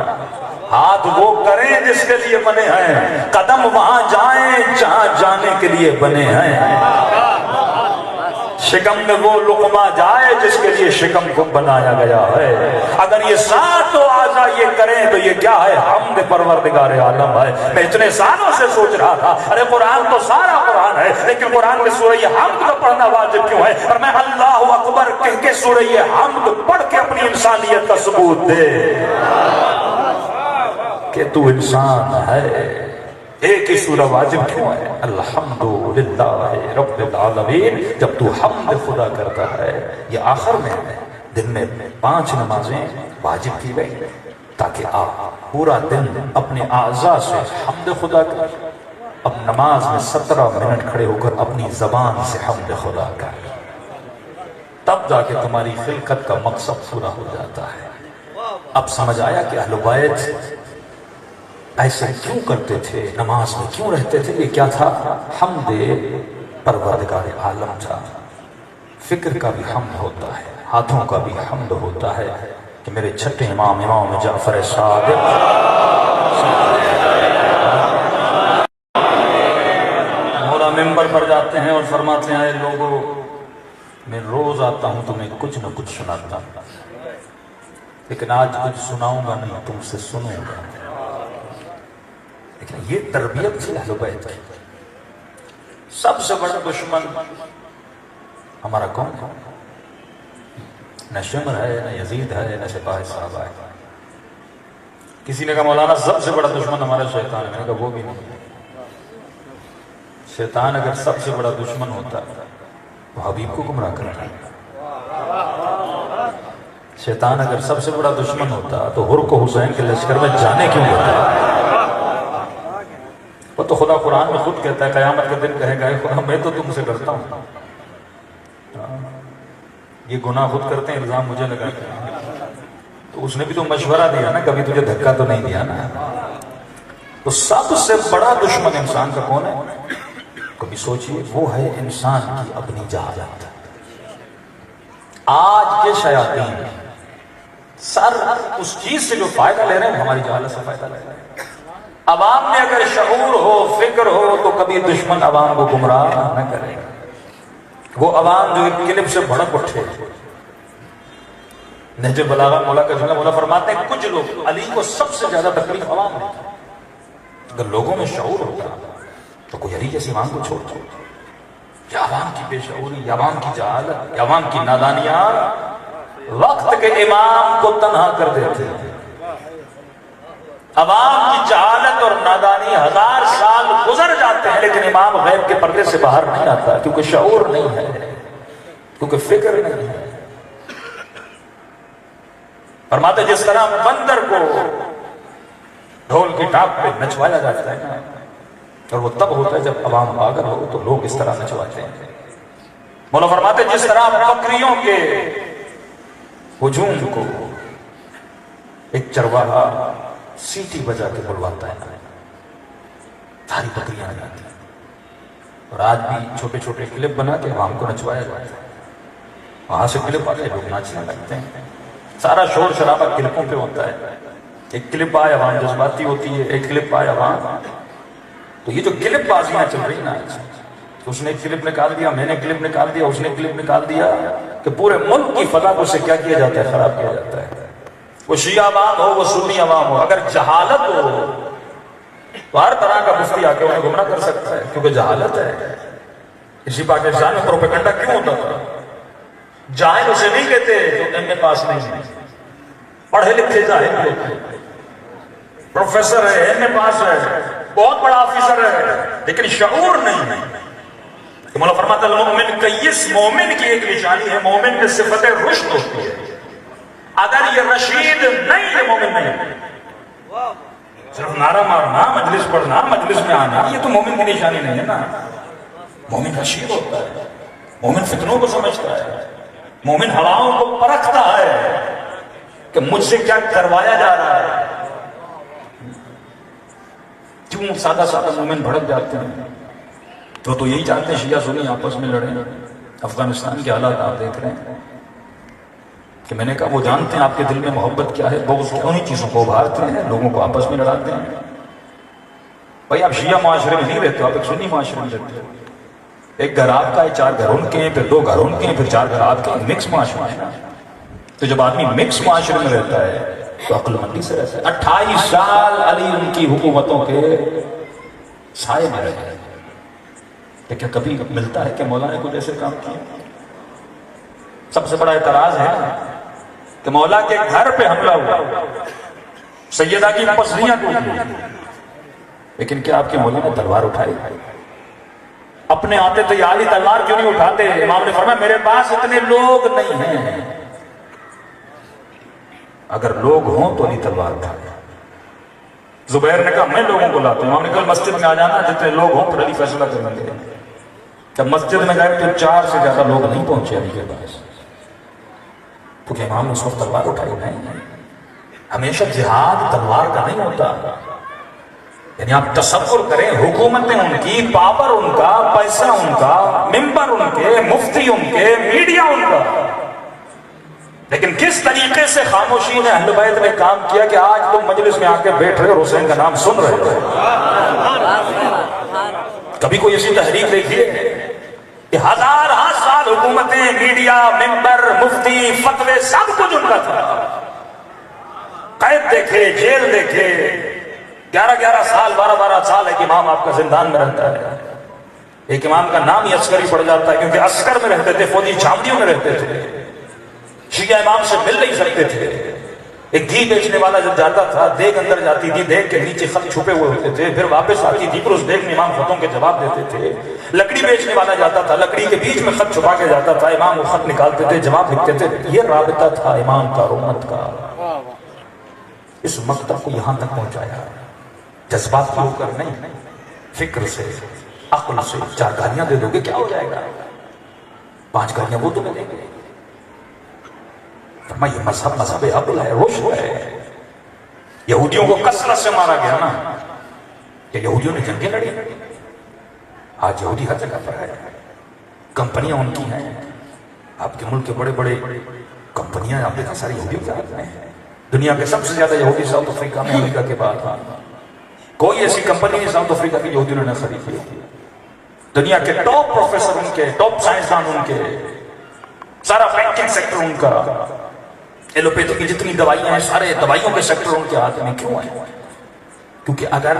ہاتھ وہ کریں جس کے لیے بنے ہیں، قدم وہاں جائیں جہاں جانے کے لیے بنے ہیں، شکم میں وہ لقمہ جائے جس کے لیے شکم کو بنایا گیا ہے. اگر یہ ساتوں اعضاء یہ کریں تو یہ کیا ہے؟ حمد پروردگار عالم ہے. میں اتنے سالوں سے سوچ رہا تھا ارے قرآن تو سارا قرآن ہے لیکن قرآن میں سورہ حمد کا پڑھنا واجب کیوں ہے؟ اور میں اللہ اکبر کہہ کے سورہ حمد پڑھ کے اپنی انسانیت کا ثبوت دے کہ تو انسان ہے، ایک ہی سورہ واجب کیوں ہے؟ الحمدللہ رب العالمین۔ جب تو حمد خدا کرتا ہے، یہ آخر میں ہے، دن میں 5 نمازیں واجب کی گئی تاکہ آپ پورا دن اپنے اعضاء سے حمد خدا کریں۔ اب نماز میں 17 منٹ کھڑے ہو کر اپنی زبان سے حمد خدا کریں، تب جا کے تمہاری خلقت کا مقصد پورا ہو جاتا ہے۔ اب سمجھ آیا کہ اہل بیت ایسے کیوں کرتے تھے، نماز میں کیوں رہتے تھے؟ یہ کیا تھا؟ حمد پروردگار عالم تھا۔ فکر کا بھی حمد ہوتا ہے، ہاتھوں کا بھی حمد ہوتا ہے کہ میرے چھٹے امام جعفر صادق مولا ممبر پر جاتے ہیں اور فرماتے ہیں، اے لوگوں، میں روز آتا ہوں تمہیں کچھ نہ کچھ سناتا ہوں، لیکن آج کچھ سناؤں گا نہیں، تم سے سنوں گا۔ لیکن یہ تربیت تھی اہل بیت کی۔ سب سے بڑا دشمن ہمارا کون ہے؟ نہ شمر ہے، نہ یزید ہے، نہ سپاہی صاحب ہے۔ کسی نے کہا مولانا سب سے بڑا دشمن ہمارا شیطان ہے۔ میں نے کہا وہ بھی نہیں۔ شیطان اگر سب سے بڑا دشمن ہوتا تو حبیب کو گمراہ کرتا۔ شیطان اگر سب سے بڑا دشمن ہوتا تو حر کو حسین کے لشکر میں جانے کیوں ہوتا؟ وہ تو خدا قرآن میں خود کہتا ہے، قیامت کے دن کہے گا، خدا میں تو تم سے ڈرتا ہوں۔ یہ گناہ خود کرتے ہیں، الزام مجھے لگاتے ہیں، تو اس نے بھی تو مشورہ دیا نا، کبھی تجھے دھکا تو نہیں دیا نا۔ تو سب سے بڑا دشمن انسان کا کون ہے؟ کبھی سوچئے، وہ ہے انسان کی اپنی جہالت۔ آج کے شیاطین سر اس چیز سے جو فائدہ لے رہے ہیں، ہماری جہالت سے فائدہ لے رہے ہیں۔ عوام میں اگر شعور ہو، فکر ہو، تو کبھی دشمن عوام کو گمراہ نہ کرے گا۔ وہ عوام جو ایک کلپ سے بھڑک اٹھے، نہج بلاغہ مولا کا جملہ مولا فرماتے ہیں، کچھ لوگ علی کو سب سے زیادہ تکلیف عوام ہے۔ اگر لوگوں میں شعور ہوتا تو کوئی علی جیسی عوام کو چھوڑتا۔ یہ عوام کی بے شعوری، یہ عوام کی جہالت، یہ عوام کی نادانیاں وقت کے امام کو تنہا کر دیتے ہیں۔ عوام کی جہالت اور نادانی 1000 سال گزر جاتے ہیں، لیکن امام غیب کے پردے سے باہر نہیں آتا، کیونکہ شعور نہیں ہے، کیونکہ فکر نہیں ہے۔ فرماتے جس طرح بندر کو ڈھول کی ٹاپ پہ نچوایا جاتا ہے نا، اور وہ تب ہوتا ہے جب عوام پاگل ہو، تو لوگ اس طرح نچواتے ہیں۔ مولا فرماتے جس طرح بکریوں کے ہجوم کو ایک چرواہا سیٹی بجا کے بلواتا ہے، ساری بکریاں آتی ہیں، اور آج بھی چھوٹے چھوٹے کلپ بنا کے عوام کو نچوایا جاتا ہے۔ وہاں سے کلپ آتے لوگ ناچنے لگتے ہیں، سارا شور شرابہ کلپوں پہ ہوتا ہے۔ ایک کلپ آئے عوام جذباتی ہوتی ہے، ایک کلپ آئے عوام، تو یہ جو کلپ بازیاں چل رہی نا، اس نے کلپ نکال دیا، میں نے کلپ نکال دیا، اس نے کلپ نکال دیا، کہ پورے ملک کی فضا کو سے کیا کیا جاتا ہے؟ خراب کیا جاتا ہے۔ وہ شیعہ عوام ہو، وہ سنی عوام ہو، اگر جہالت ہو تو ہر طرح کا مفتی آ کے انہیں گمراہ کر سکتا ہے، کیونکہ جہالت ہے۔ اسی پاکستان میں پروپیگنڈا کیوں ہوتا تھا؟ جاہل اسے نہیں کہتے جو ایم اے پاس نہیں ہے، پڑھے لکھے جاہل ہوتے ہیں، پروفیسر ہے، ایم اے پاس ہے، بہت بڑا آفیسر ہے، لیکن شعور نہیں ہے۔ کہ مولا فرماتا ہے المومن کیس، مومن کی ایک نشانی ہے، مومن میں صفت رشد ہوتی ہے۔ اگر یہ رشید نہیں ہے، مومن نہیں ہے۔ صرف نعرہ مارنا، مجلس پڑھنا، مجلس میں آنا، یہ تو مومن کی نشانی نہیں ہے نا۔ مومن رشید ہوتا ہے، مومن فتنوں کو سمجھتا ہے، مومن ہواؤں کو پرکھتا ہے کہ مجھ سے کیا کروایا جا رہا ہے۔ کیوں سادہ سادہ مومن بھڑک جاتے ہیں؟ تو یہی چاہتے ہیں شیعہ سنی آپس میں لڑیں۔ افغانستان کے حالات آپ دیکھ رہے ہیں کہ میں نے کہا وہ جانتے ہیں آپ کے دل میں محبت کیا ہے، بغض کیا، انہی چیزوں کو ابھارتے ہیں، لوگوں کو آپس میں لڑاتے ہیں۔ بھائی آپ شیعہ معاشرے میں نہیں رہتے، آپ ایک سنی معاشرے میں رہتے ہیں۔ ایک گھر آپ کا ہے، 4 گھر ان کے ہیں، پھر 2 گھر ان کے ہیں، پھر 4 گھر آپ کے ہیں، مکس معاشرہ ہے نا۔ تو جب آدمی مکس معاشرے میں رہتا ہے تو عقل مندی سے رہتا ہے۔ 28 سال علی ان کی حکومتوں کے سائے میں رہے، لیکن کبھی ملتا ہے کہ مولا نے کچھ ایسے کام کیا؟ سب سے بڑا اعتراض ہے کہ مولا کے گھر پہ حملہ ہوا، سیدہ کی پسلیاں ٹوٹی، لیکن کیا آپ کے مولا نے تلوار اٹھائی؟ اپنے آتے تو یہ عالی تلوار کیوں نہیں اٹھاتے؟ امام نے فرمایا میرے پاس اتنے لوگ نہیں ہیں، اگر لوگ ہوں تو علی تلوار اٹھائے۔ زبیر نے کہا میں لوگوں کو لاتا ہوں۔ امام نے کہا مسجد میں آ جانا، جتنے لوگ ہوں پھر علی فیصلہ کریں گے۔ جب مسجد میں گئے تو 4 سے زیادہ لوگ نہیں پہنچے علی کے پاس، کیونکہ امام نے اس وقت تلوار اٹھائی نہیں۔ ہمیشہ جہاد تلوار کا نہیں ہوتا، یعنی آپ تصور کریں حکومتیں ان کی، پاور ان کا، پیسہ ان کا، ممبر ان کے، مفتی ان کے، میڈیا ان کا، لیکن کس طریقے سے خاموشی نے اہل بیت نے کام کیا کہ آج تم مجلس میں آ کے بیٹھ رہے اور حسین کا نام سن رہے ہو۔ کبھی کوئی ایسی تحریک دیکھی ہے کہ 1000 سال حکومتیں، میڈیا، ممبر، مفتی، فتوے سب کچھ ان کا تھا، قید دیکھے، جیل دیکھے، 11 سال 12 سال ایک امام آپ کا زندان میں رہتا ہے۔ ایک امام کا نام ہی عسکری پڑ جاتا ہے کیونکہ عسکر میں رہتے تھے، فوجی چھاؤنیوں میں رہتے تھے، شیعہ امام سے مل نہیں سکتے تھے۔ ایک گھی بیچنے والا جب جاتا تھا، دیگ اندر جاتی تھی، دیگ کے نیچے خط چھپے ہوئے ہوتے تھے، پھر واپس آتی تھی، پھر اس دیگ میں امام خطوں کے جواب دیتے تھے۔ لکڑی بیچنے والا جاتا تھا، لکڑی کے بیچ میں خط چھپا کے جاتا تھا، امام وہ خط نکالتے تھے، جواب لکھتے تھے۔ یہ رابطہ تھا امام کا اور امت کا۔ اس مکتب کو یہاں تک پہنچایا، جذبات کے اوپر نہیں، فکر سے، عقل سے۔ 4 گالیاں دے دو گے کیا ہو جائے گا؟ 5 گالیاں وہ تمہیں دیں گے۔ فرمایا یہ مذہب عقل ہے، رشد ہے۔ یہودیوں کو کثرت سے مارا گیا نا، کہ یہودیوں نے جنگیں لڑی، آج یہودی ہر جگہ پر ہے، کمپنیاں ان کی ہیں۔ آپ کے ملک کے بڑے بڑے کمپنیاں آپ دیکھا ساری یہودیوں کے ہاتھ میں ہیں۔ دنیا کے سب سے زیادہ یہودی ساؤتھ افریقہ میں، امریکہ کے بعد کوئی ایسی کمپنی نہیں ساؤتھ افریقہ کی یہودیوں نے خرید لی۔ دنیا کے ٹاپ پروفیسر ان کے، ٹاپ سائنسدان ان کے، سارا بینکنگ سیکٹر ان کا، ایلوپیتھی کی جتنی دوائیاں ہیں سارے دوائیوں کے سیکٹر ان کے ہاتھ میں۔ کیوں ہے؟ کیونکہ اگر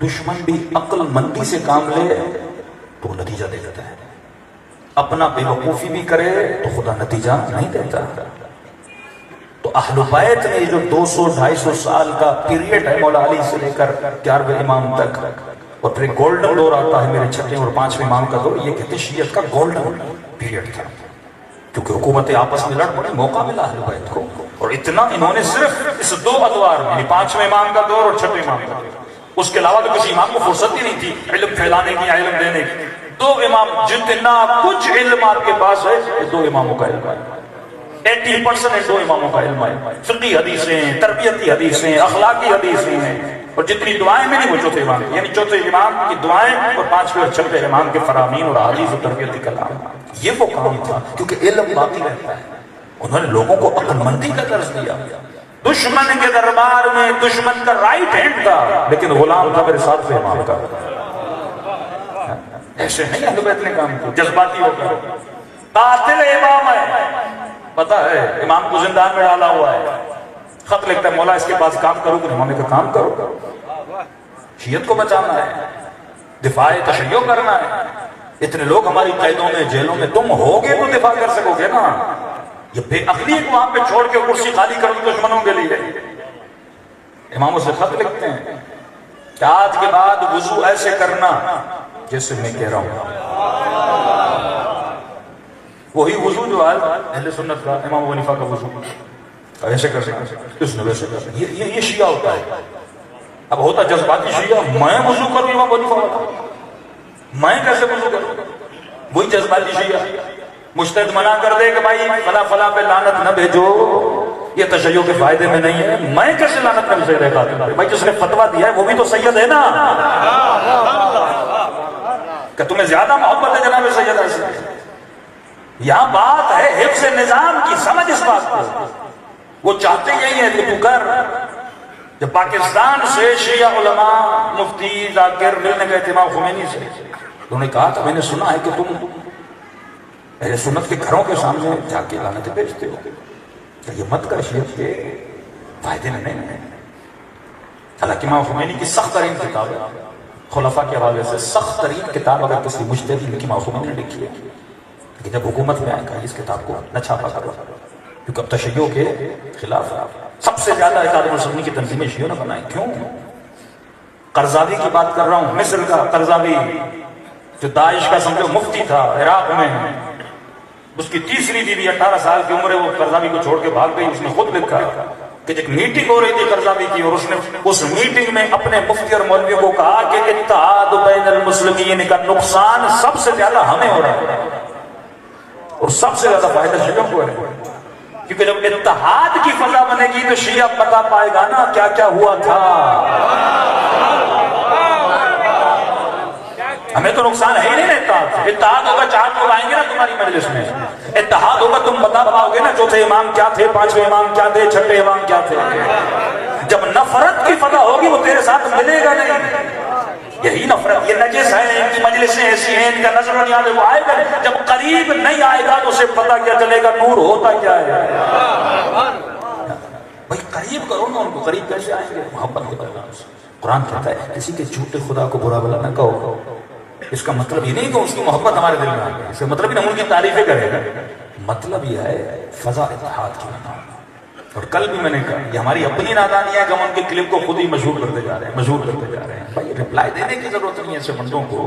دشمن بھی عقل مندی سے کام لے تو وہ نتیجہ دے دیتا ہے، اپنا بے وقوفی بھی کرے تو خدا نتیجہ نہیں دیتا۔ تو اہل بیت نے جو 200-250 سال کا پیریڈ ہے مولا علی سے لے کر 11ویں امام تک، اور پھر گولڈن دور آتا ہے میرے 6 اور 5ویں امام کا دور، یہ کہتے ہیں شیعت کا گولڈن پیریڈ تھا، کیونکہ حکومتیں آپس میں لڑ پڑے، موقع ملا اہل بیت کو۔ اور اتنا انہوں نے صرف اس 2 ادوار میں، یعنی 5ویں امام کا دور اور 6ویں امام کا دور، اس کے علاوہ تو کسی امام کو فرصت ہی نہیں تھی علم پھیلانے کی، علم دینے کی۔ 2 امام، جتنا کچھ علم آپ کے پاس ہے یہ 2 اماموں کا علم ہے۔ 80% 2 اماموں کا علم ہے، فقہی حدیثیں، تربیتی حدیثیں، اخلاقی حدیثیں ہیں، اور جتنی دعائیں میں نہیں وہ 4تھے امام، یعنی 4تھے امام کی دعائیں اور 5ویں اور 6ویں امام کے فرامین اور حدیث و تربیتی کلام۔ یہ وہ کام تھا، کیونکہ علم باقی رہتا ہے۔ انہوں نے لوگوں کو عقل مندی کا درس دیا۔ دشمن کے دربار میں دشمن کا رائٹ ہینڈ تھا، لیکن غلام تھا میرے 7ویں امام کا۔ ایسے نہیں اہل بیت نے کام کیا جذباتی ہو کر۔ قاتل امام ہے، پتا ہے امام کو زندان میں ڈالا ہوا ہے، خط لکھتا ہے مولا اس کے پاس کام کرو، کہ امام نے کہا کام کرو، شیعت کو بچانا ہے، دفاع تشیع کرنا ہے۔ اتنے لوگ ہماری قیدوں میں، جیلوں میں، تم ہوگے تو دفاع کر سکو گے نا۔ یہ بے عقلی کو وہاں پہ چھوڑ کے کرسی خالی کر دو دشمنوں کے لیے۔ اماموں سے خط لکھتے ہیں کہ آج کے بعد وضو ایسے کرنا جیسے میں کہہ رہا ہوں، وہی وضو جو ہے اہل سنت کا، امام ابو حنیفہ کا وضو ایسے کر سکتے، اس نے ویسے کر سکتے۔ یہ شیعہ ہوتا ہے۔ اب ہوتا جذباتی شیعہ، میں وضو کروں امام ابو حنیفہ ہوتا، میں کیسے وضو کروں؟ وہی جذباتی شیعہ مجتہد منع کر دے کہ بھائی فلاں فلاں پہ لعنت نہ بھیجو، یہ تشیع کے فائدے میں نہیں ہے، میں کیسے لعنت نہ بھیج رہا ہوں؟ بھائی جس نے فتویٰ دیا ہے وہ بھی تو سید ہے نا، کہ تمہیں زیادہ محبت ہے جناب سید ایسے؟ یہاں بات ہے حفظ نظام کی، سمجھ اس بات کو۔ وہ چاہتے یہی ہے کہ تو کر۔ جب پاکستان سے شیعہ علماء، مفتی، ذاکر ملنے گئے تھے امام خمینی سے، انہوں نے کہا تھا میں نے سنا ہے کہ تم اہل سنت کے گھروں کے سامنے جا کے لعنتیں بیچتے ہو، کہ یہ مت کر، شیعت کے فائدے میں نہیں ہے۔ حالانکہ امام خمینی کی سخت ترین کتاب ہے، خلفاء کے حوالے سے سخت ترین کتاب اگر کسی مجتہد نے امام خمینی نے لکھی ہے، کہ جب حکومت میں آئے گا اس کتاب کو نہ چھاپا کرو، کیونکہ اب تشیع کے خلاف ہے۔ سب سے زیادہ اتحاد المسلمین کی تنظیمیں شیعوں نے بنائی. کیوں؟ قرضاوی کی بات کر رہا ہوں، مصر کا قرضاوی جو داعش کا سمجھو مفتی تھا عراق میں، اس کی تیسری بیوی 18 سال کی عمر ہے، وہ قرضاوی کو چھوڑ کے بھاگ گئی. اس نے خود لکھا کہ ایک میٹنگ ہو رہی تھی قرضاوی کی، اور اس نے اس میٹنگ میں اپنے مفتی اور مولویوں کو کہا کہ اتحاد بین المسلمین کا نقصان سب سے زیادہ ہمیں ہو رہا ہے اور سب سے زیادہ فائدہ شیعوں کو ہے. کیونکہ جب اتحاد کی فضا بنے گی تو شیعہ بتا پائے گا نا کیا کیا ہوا تھا. ہمیں تو نقصان ہے ہی نہیں. اتحاد ہوگا 4 لوگ آئیں گے نا تمہاری مجلس میں، اتحاد ہوگا تم بتا پاؤ گے نا چوتھے امام کیا تھے، 5ویں امام کیا تھے، 6ٹھے امام کیا تھے. جب نفرت کی فضا ہوگی وہ تیرے ساتھ ملے گا نہیں. یہی نفرت، یہ نجس ہے، ان کی مجلسیں ایسی ہیں، ان کا نظر نہیں آئے، وہ آئے گا جب قریب نہیں آئے گا تو اسے پتہ کیا چلے گا نور ہوتا کیا ہے. بھائی قریب کرو نا ان کو، قریب کیسے آئیں گے؟ محبت کے بدلہ. قرآن کہتا ہے کسی کے جھوٹے خدا کو برا بلا نہ کہو. اس کا مطلب یہ نہیں کہ اس کی محبت ہمارے دل میں آ گئی، اس کا مطلب ہم ان کی تعریفیں کریں گے. مطلب یہ ہے فضا اتحاد کی بنا. اور کل بھی میں نے کہا یہ ہماری اپنی نادانی ہے کہ ہم ان کے کلپ کو خود ہی مشہور کرتے جا رہے ہیں، مشہور کرتے جا رہے ہیں. بھائی رپلائی دینے کی ضرورت نہیں ہے ایسے بندوں کو.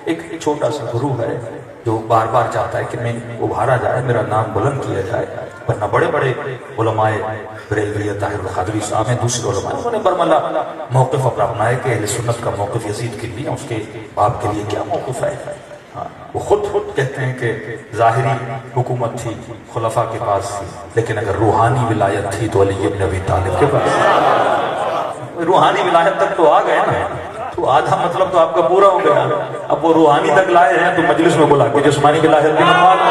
ایک چھوٹا سا گروہ ہے جو بار بار چاہتا ہے کہ میں ابھارا جائے، میرا نام بلند کیا جائے، ورنہ بڑے بڑے علماء بریلوی طاہر القادری صاحب ہیں، دوسرے علماء، انہوں نے برملا موقف اپنا اپنایا کہ اہل سنت کا موقف یزید کے لیے، اس کے باپ کے لیے کیا موقف ہے. وہ خود کہتے ہیں کہ ظاہری حکومت تھی خلفاء کے پاس تھی، لیکن اگر روحانی ولایت تھی تو علی ابن ابی طالب کے پاس. روحانی ولایت تک تو آ گئے نا، تو آدھا مطلب تو آپ کا پورا ہو گیا. اب وہ روحانی تک لائے ہیں تو مجلس میں بلا کے جسمانی ولایت بھی منوا لو.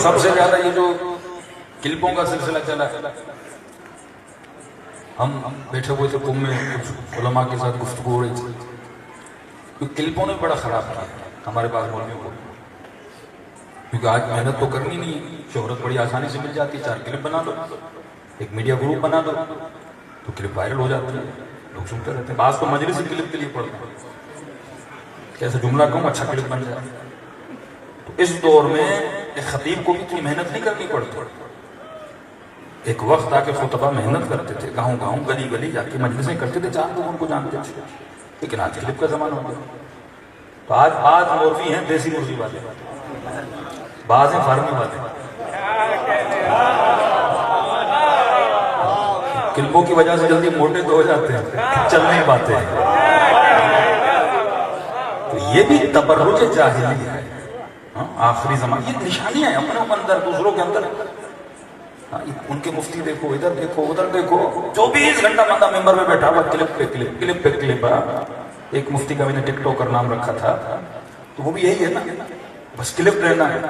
سب سے زیادہ یہ جو کلپوں کا سلسلہ چلا ہے، ہم بیٹھے ہوئے تھے قم میں، کچھ علماء کے ساتھ گفتگو ہو رہی تھی. کیونکہ کلپوں نے بڑا خراب کیا ہمارے پاس مولویوں کو. کیونکہ آج محنت تو کرنی نہیں، شہرت بڑی آسانی سے مل جاتی. 4 کلپ بنا دو، ایک میڈیا گروپ بنا دو تو کلپ وائرل ہو جاتی ہے، لوگ سنتے رہتے ہیں. بعض تو مجلس کلپ کے لیے پڑھتے ہیں، کیسے جملہ کہوں اچھا کلپ بن جائے. تو اس دور میں ایک خطیب کو بھی اتنی محنت نہیں کرنی پڑتی. ایک وقت آ کے خطبہ محنت کرتے تھے، گاؤں گاؤں گلی گلی جا کے مجلسیں کرتے تھے، 4 لوگ ان کو جانتے تھے. لیکن آج کلپ کا زمانہ ہو گیا. تو آج مولوی ہیں دیسی مرغی والے، بعض ہیں فارمی والے. کلپوں کی وجہ سے جلدی موٹے تو ہو جاتے ہیں، چل نہیں پاتے ہیں. تو یہ بھی تبرج جاہلی ہے. آخری زمان یہ نشانیاں ہیں اپنے اندر، دوسروں کے اندر. ان کے مفتی دیکھو، ادھر دیکھو، ادھر دیکھو، 24 گھنٹہ بندہ ممبر میں بیٹھا ہوا، کلپ پہ کلپ، کلپ پہ کلپ. ایک مفتی کا میں نے ٹک ٹاکر نام رکھا تھا، تو وہ بھی یہی ہے نا، بس کلپ لینا ہے.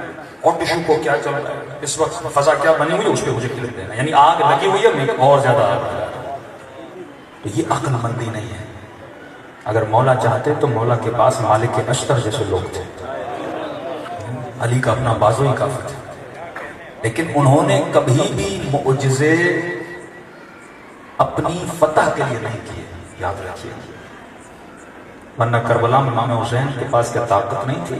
اور ٹشو کو کیا چل رہا ہے اس وقت، فضا کیا بنی ہوئی ہے اس پہ مجھے کلپ دینا، یعنی آگ لگی ہوئی ہے میں اور زیادہ آگ. تو یہ عقل مندی نہیں ہے. اگر مولا چاہتے تو مولا کے پاس مالک اشتر جیسے لوگ تھے، علی کا اپنا بازو ہی کافی تھا. لیکن انہوں نے کبھی بھی معجزے اپنی فتح کے لیے نہیں کیے، یاد رکھیے. ورنہ کربلا میں امام حسین کے پاس کیا طاقت نہیں تھی؟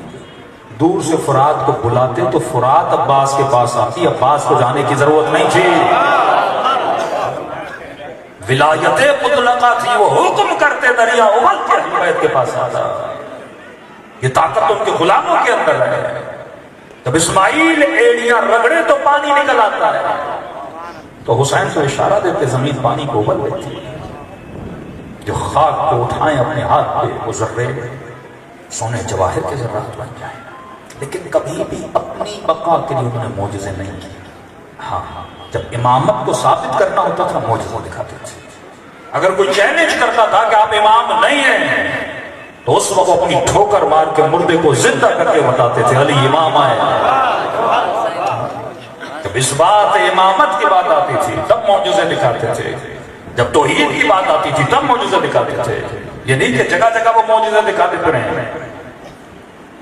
دور سے فرات کو بلاتے تو فرات عباس کے پاس آتی، عباس کو جانے کی ضرورت نہیں تھی. ولایت مطلقہ تھی، وہ حکم کرتے دریا ابل کے اہل بیت کے پاس آتا. یہ طاقت ان کے غلاموں کے اندر ہے. جب اسماعیل ایڑیاں رگڑے تو پانی نکل آتا ہے، تو حسین کو اشارہ دیتے زمین پانی کو ابل لیتی. جو خاک کو اٹھائیں اپنے ہاتھ پہ وہ ذرے سونے جواہر کے ذرات بن جائیں. لیکن کبھی بھی اپنی بقا کے لیے انہوں نے معجزے نہیں کی. ہاں جب امامت کو ثابت کرنا ہوتا تھا معجزہ دکھاتے تھے. اگر کوئی چیلنج کرتا تھا کہ آپ امام نہیں ہیں تو اس وقت اپنی ٹھوکر مار کے مردے کو زندہ کر کے بتاتے تھے علی امام آئے. جب اس بات امامت کی بات آتی تھی تب معجزے دکھاتے تھے. جب توحید کی بات آتی تھی تب معجزے دکھاتے تھے. یہ نہیں کہ جگہ جگہ وہ معجزے دکھا دیتے رہے.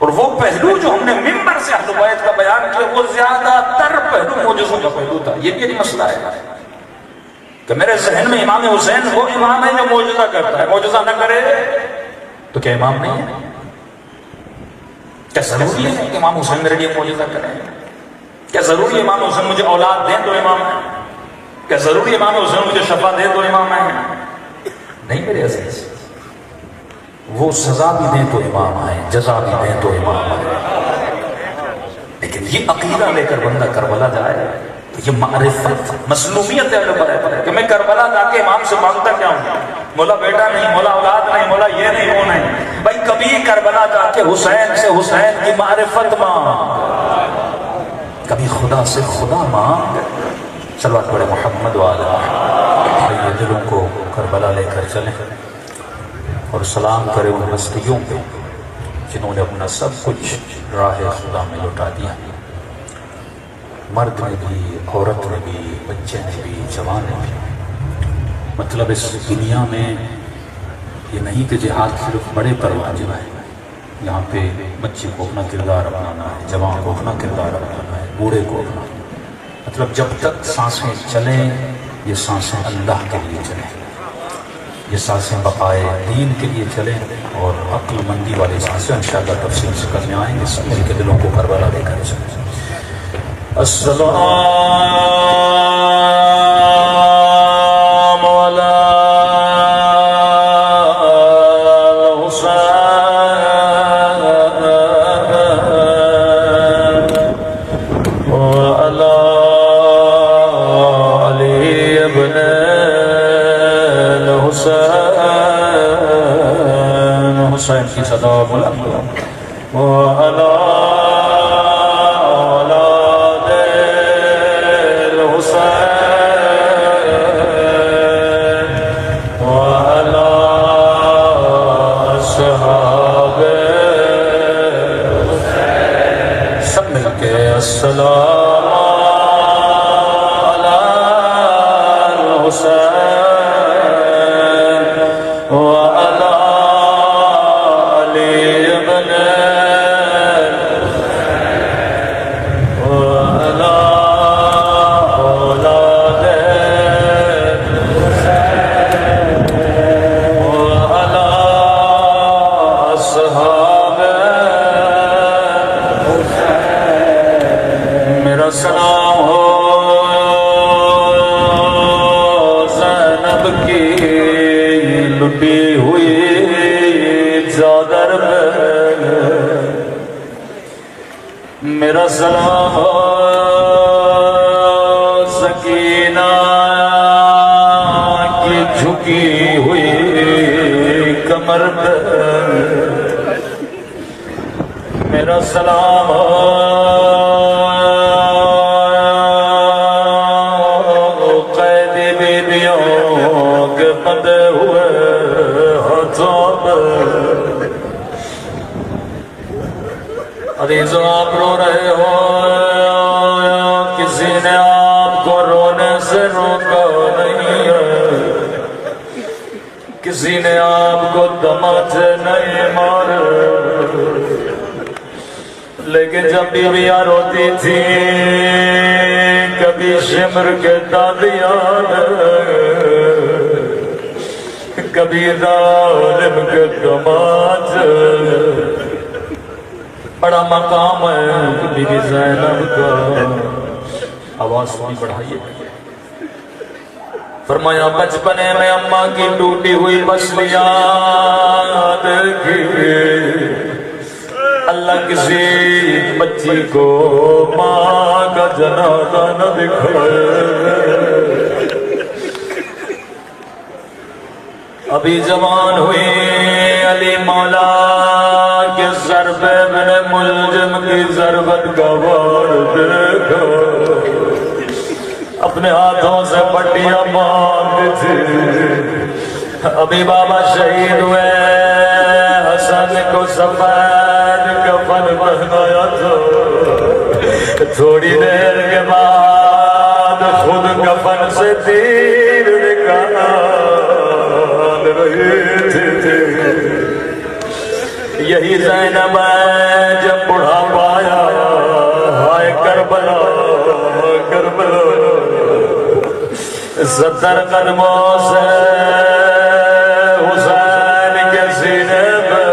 اور وہ پہلو جو ہم نے ممبر سے اہل بیت کا بیان کیا وہ زیادہ تر پہلو معجزوں کا پہلو تھا. یہ بھی ایک مسئلہ ہے کہ میرے ذہن میں امام حسین وہ امام ہے جو معجزہ کرتا ہے. معجزہ نہ کرے تو کیا امام نہیں ہے؟ کیا ضروری ہے کہ امام حسین میرے لیے معجزہ کریں؟ کیا ضروری ہے امام حسین مجھے اولاد دیں تو امام ہے؟ کیا ضروری ہے امام حسین مجھے شفا دیں تو امام ہے؟ نہیں میرے عزیز، وہ سزا بھی دیں تو امام آئے، جزا بھی دیں تو امام آئے. لیکن یہ عقیدہ لے کر بندہ کربلا جائے تو یہ معرفت مسلومیت ہے کہ میں کربلا جا کے امام سے مانگتا کیا ہوں؟ مولا بیٹا نہیں، مولا اولاد نہیں، مولا یہ نہیں، وہ نہیں. بھائی کبھی کربلا جا کے حسین سے حسین کی معرفت مانگ، کبھی خدا سے خدا مانگ. صلوات پڑھے محمد وعلی محمد. یہ دلوں کو کربلا لے کر چلیں اور سلام کرے ان ہستیوں پہ جنہوں نے اپنا سب کچھ راہ خدا میں لٹا دیا. مرد نے بھی، عورت نے بھی، بچے نے بھی، جوان نے بھی. مطلب اس دنیا میں یہ نہیں کہ جہاد صرف بڑے پر واجب ہے. یہاں پہ بچے کو اپنا کردار اپنانا ہے، جوان کو اپنا کردار اپنانا ہے، بوڑھے کو اپنا. مطلب جب تک سانسیں چلیں یہ سانسیں اللہ کے لیے چلیں، یہ سانسیں بقائے دین کے لیے چلیں، اور عقل مندی والی سانسیں انشاءاللہ تفصیل سے کرنے آئیں گے. سب مل کے دلوں کو کربلا لے کر چلیں. السلام علی حسین کی صدا بلند وعلی اولاد الحسین وعلی اصحاب الحسین. سب مل کے السلام علی الحسین میرا سلام ہو سکینہ کی جھکی ہوئی کمر پر. میرا سلام ہو قیدی بیویوں کے بندھے ہوئے ہاتھوں پر. عزیزو آپ رو رہے ہو، کسی نے آپ کو رونے سے روکا نہیں ہے، کسی نے آپ کو دماچے نہیں مارے. لیکن جب بیویاں روتی تھی کبھی شمر کے دادیاں کبھی ظالم کے دماچے. بڑا مقام ہے بی بی زینب کا. آواز تھوڑی بڑھائیے. فرمایا بچپنے میں اماں کی ٹوٹی ہوئی مچھلیاں دیکھی، اللہ کسی بچی کو ماں کا جنازہ نہ دکھائے. ابھی جوان ہوئی علی مولا کے ضرب ابن ملجم کی ضربت کا وار دیکھا، اپنے ہاتھوں سے پٹیاں باندھی تھی. ابھی بابا شہید ہوئے، حسن کو سفید کفن پہنایا تھا. تھوڑی دیر کے بعد خود کفن سے تیر نکال رہی تھی. یہی زینب ہے جب بڑھاپا آیا ہائے کربلا کربلا 70 قدموں سے حسین کے سینے میں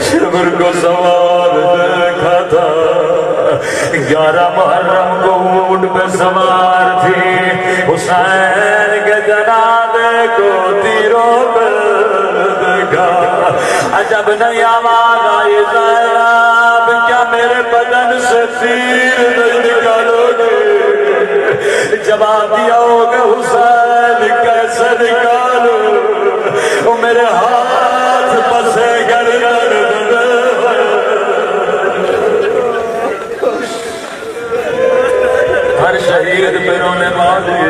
شبر کو سوار دیکھا تھا 11 محرم کو اونٹ پہ سوار تھی حسین کے جنازے کو تیروں پہ دیکھا عجب نہیں آواز آئی زینب کیا میرے بدن سے تیر نہیں نکالو گے جواب دیا ہوگا حسین کیسے نکالو وہ میرے ہاتھ پسے گردن ہر شہید پہ رونے والی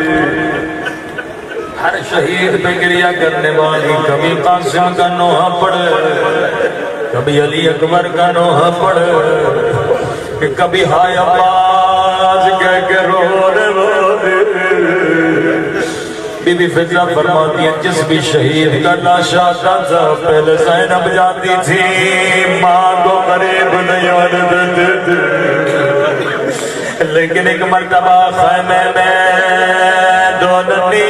ہر شہید پہ گریہ کرنے والی کبھی قاسم کا نوحہ پڑے کبھی علی اکبر کا نوحہ پڑے کبھی ہائے عباس کہہ کے رونے والی بی بی فضہ فرماتی ہے جس بھی شہید کا لاش آتا تھا پہلے زینب جاتی تھی ماں کو قریب نہیں آنے دیتے تھے لیکن ایک مرتبہ خیمے میں دو ننی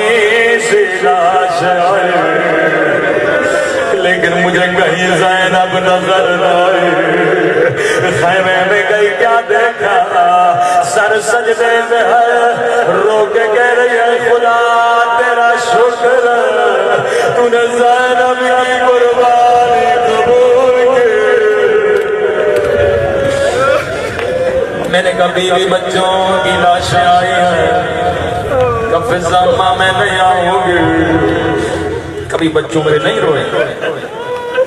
سی لاش آئی لیکن مجھے کہیں زینب نظر آئی خیمے میں گئی کیا دیکھا سر سجدے میں ہے رو کے کہہ رہی ہے خدا تیرا شکر تو نے زینب کی قربانی قبول کی میں نے کبھی بھی بچوں کی لاشیں آئی ہیں کفِ زمہ میں نہیں آؤں گی کبھی بچوں میں نہیں روئے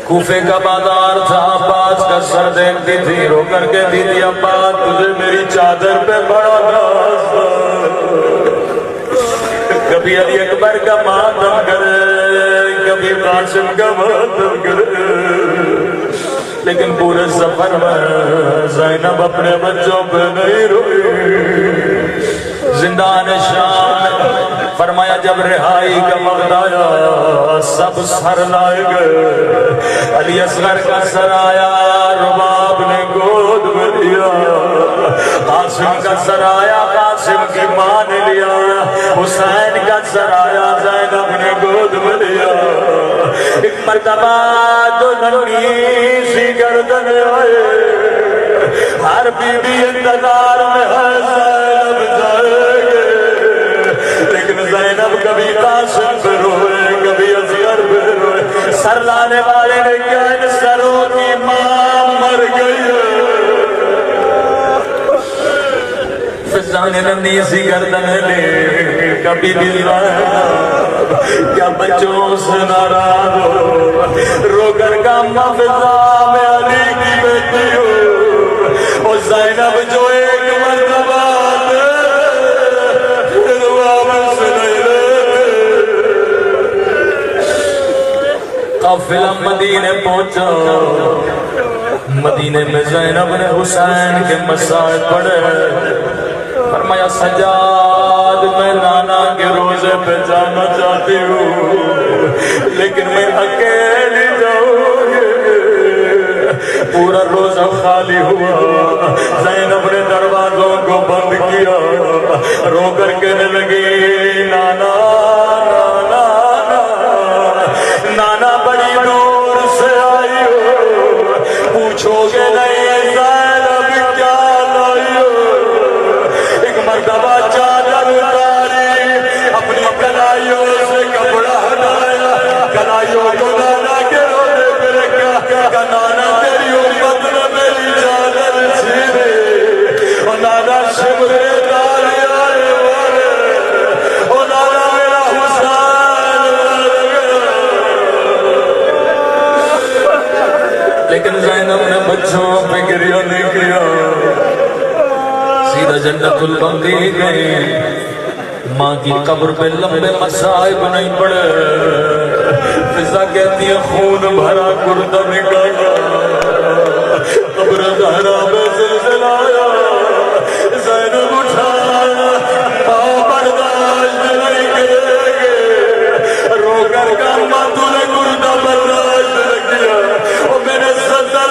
کوفے کا بازار تھا عباس کا سر دیکھتی تھی رو کر کہتی تھی عباس تجھے میری چادر پہ بڑا ناز تھا کبھی علی اکبر کا ماتم کرے کبھی قاسم کا ماتم کرے لیکن پورے سفر میں زینب اپنے بچوں پہ نہیں روئی زندان شام فرمایا جب رہائی کا وقت آیا سب سر لائے گئے علی اصغر کا سر آیا رباب نے گود میں لیا قاسم کا سر آیا قاسم کی ماں نے لیا حسین کا سر آیا زینب نے گود میں لیا ایک مرتبہ دو ننی سی گردن آئے ہر بی بی انتظار میں ہے زینب جائے گے لیکن زینب کبھی قاسم پہ روئے کبھی اصغر پہ روئے سر لانے والے نے کیا ان سروں کی ماں مر گئی فضا نے ننی سی گردن لے کبھی بھی زینب کیا بچوں سے ناراض ہو رو کر کا ماں فضا میں علی کی بیٹی ہو اور زینب جو ایک مرتبہ قافلہ مدینے پہنچا مدینے میں زینب نے حسین کے مسائل پڑھے فرمایا سجاد میں نانا کے روزے پہ جانا چاہتی ہوں لیکن میں اکیلی جاؤں گی پورا روزہ خالی ہوا زینب نے دروازوں کو بند کیا رو کر کہنے لگی نانا نانا بڑی دور سے آئی ہو پوچھو گے نہیں زینب کیا لائی ہو ایک مرتبہ چادر اتاری اپنی کلائیوں سے کپڑا ہٹایا کلائیوں کو نانا کے روزے پہ رکھا نانا تیری امت نے میری چادر چھینے اور نانا شمرے داری آئے والے اور نانا میرا حسین لیکن زینب نے بچوں پہ گریہ نہیں کیا سیدھا جنت البقیع گئے ماں کی قبر پہ لمبے مصائب نہیں پڑے فضا کہتی ہے خون بھرا کرتا نکالا قبر زہرا میں زلزلہ آیا زینب اٹھایا پاؤں برداشت نہیں کرے گے رو کر کا ماں تو نے کرتا برداشت کیا اور میرے صدر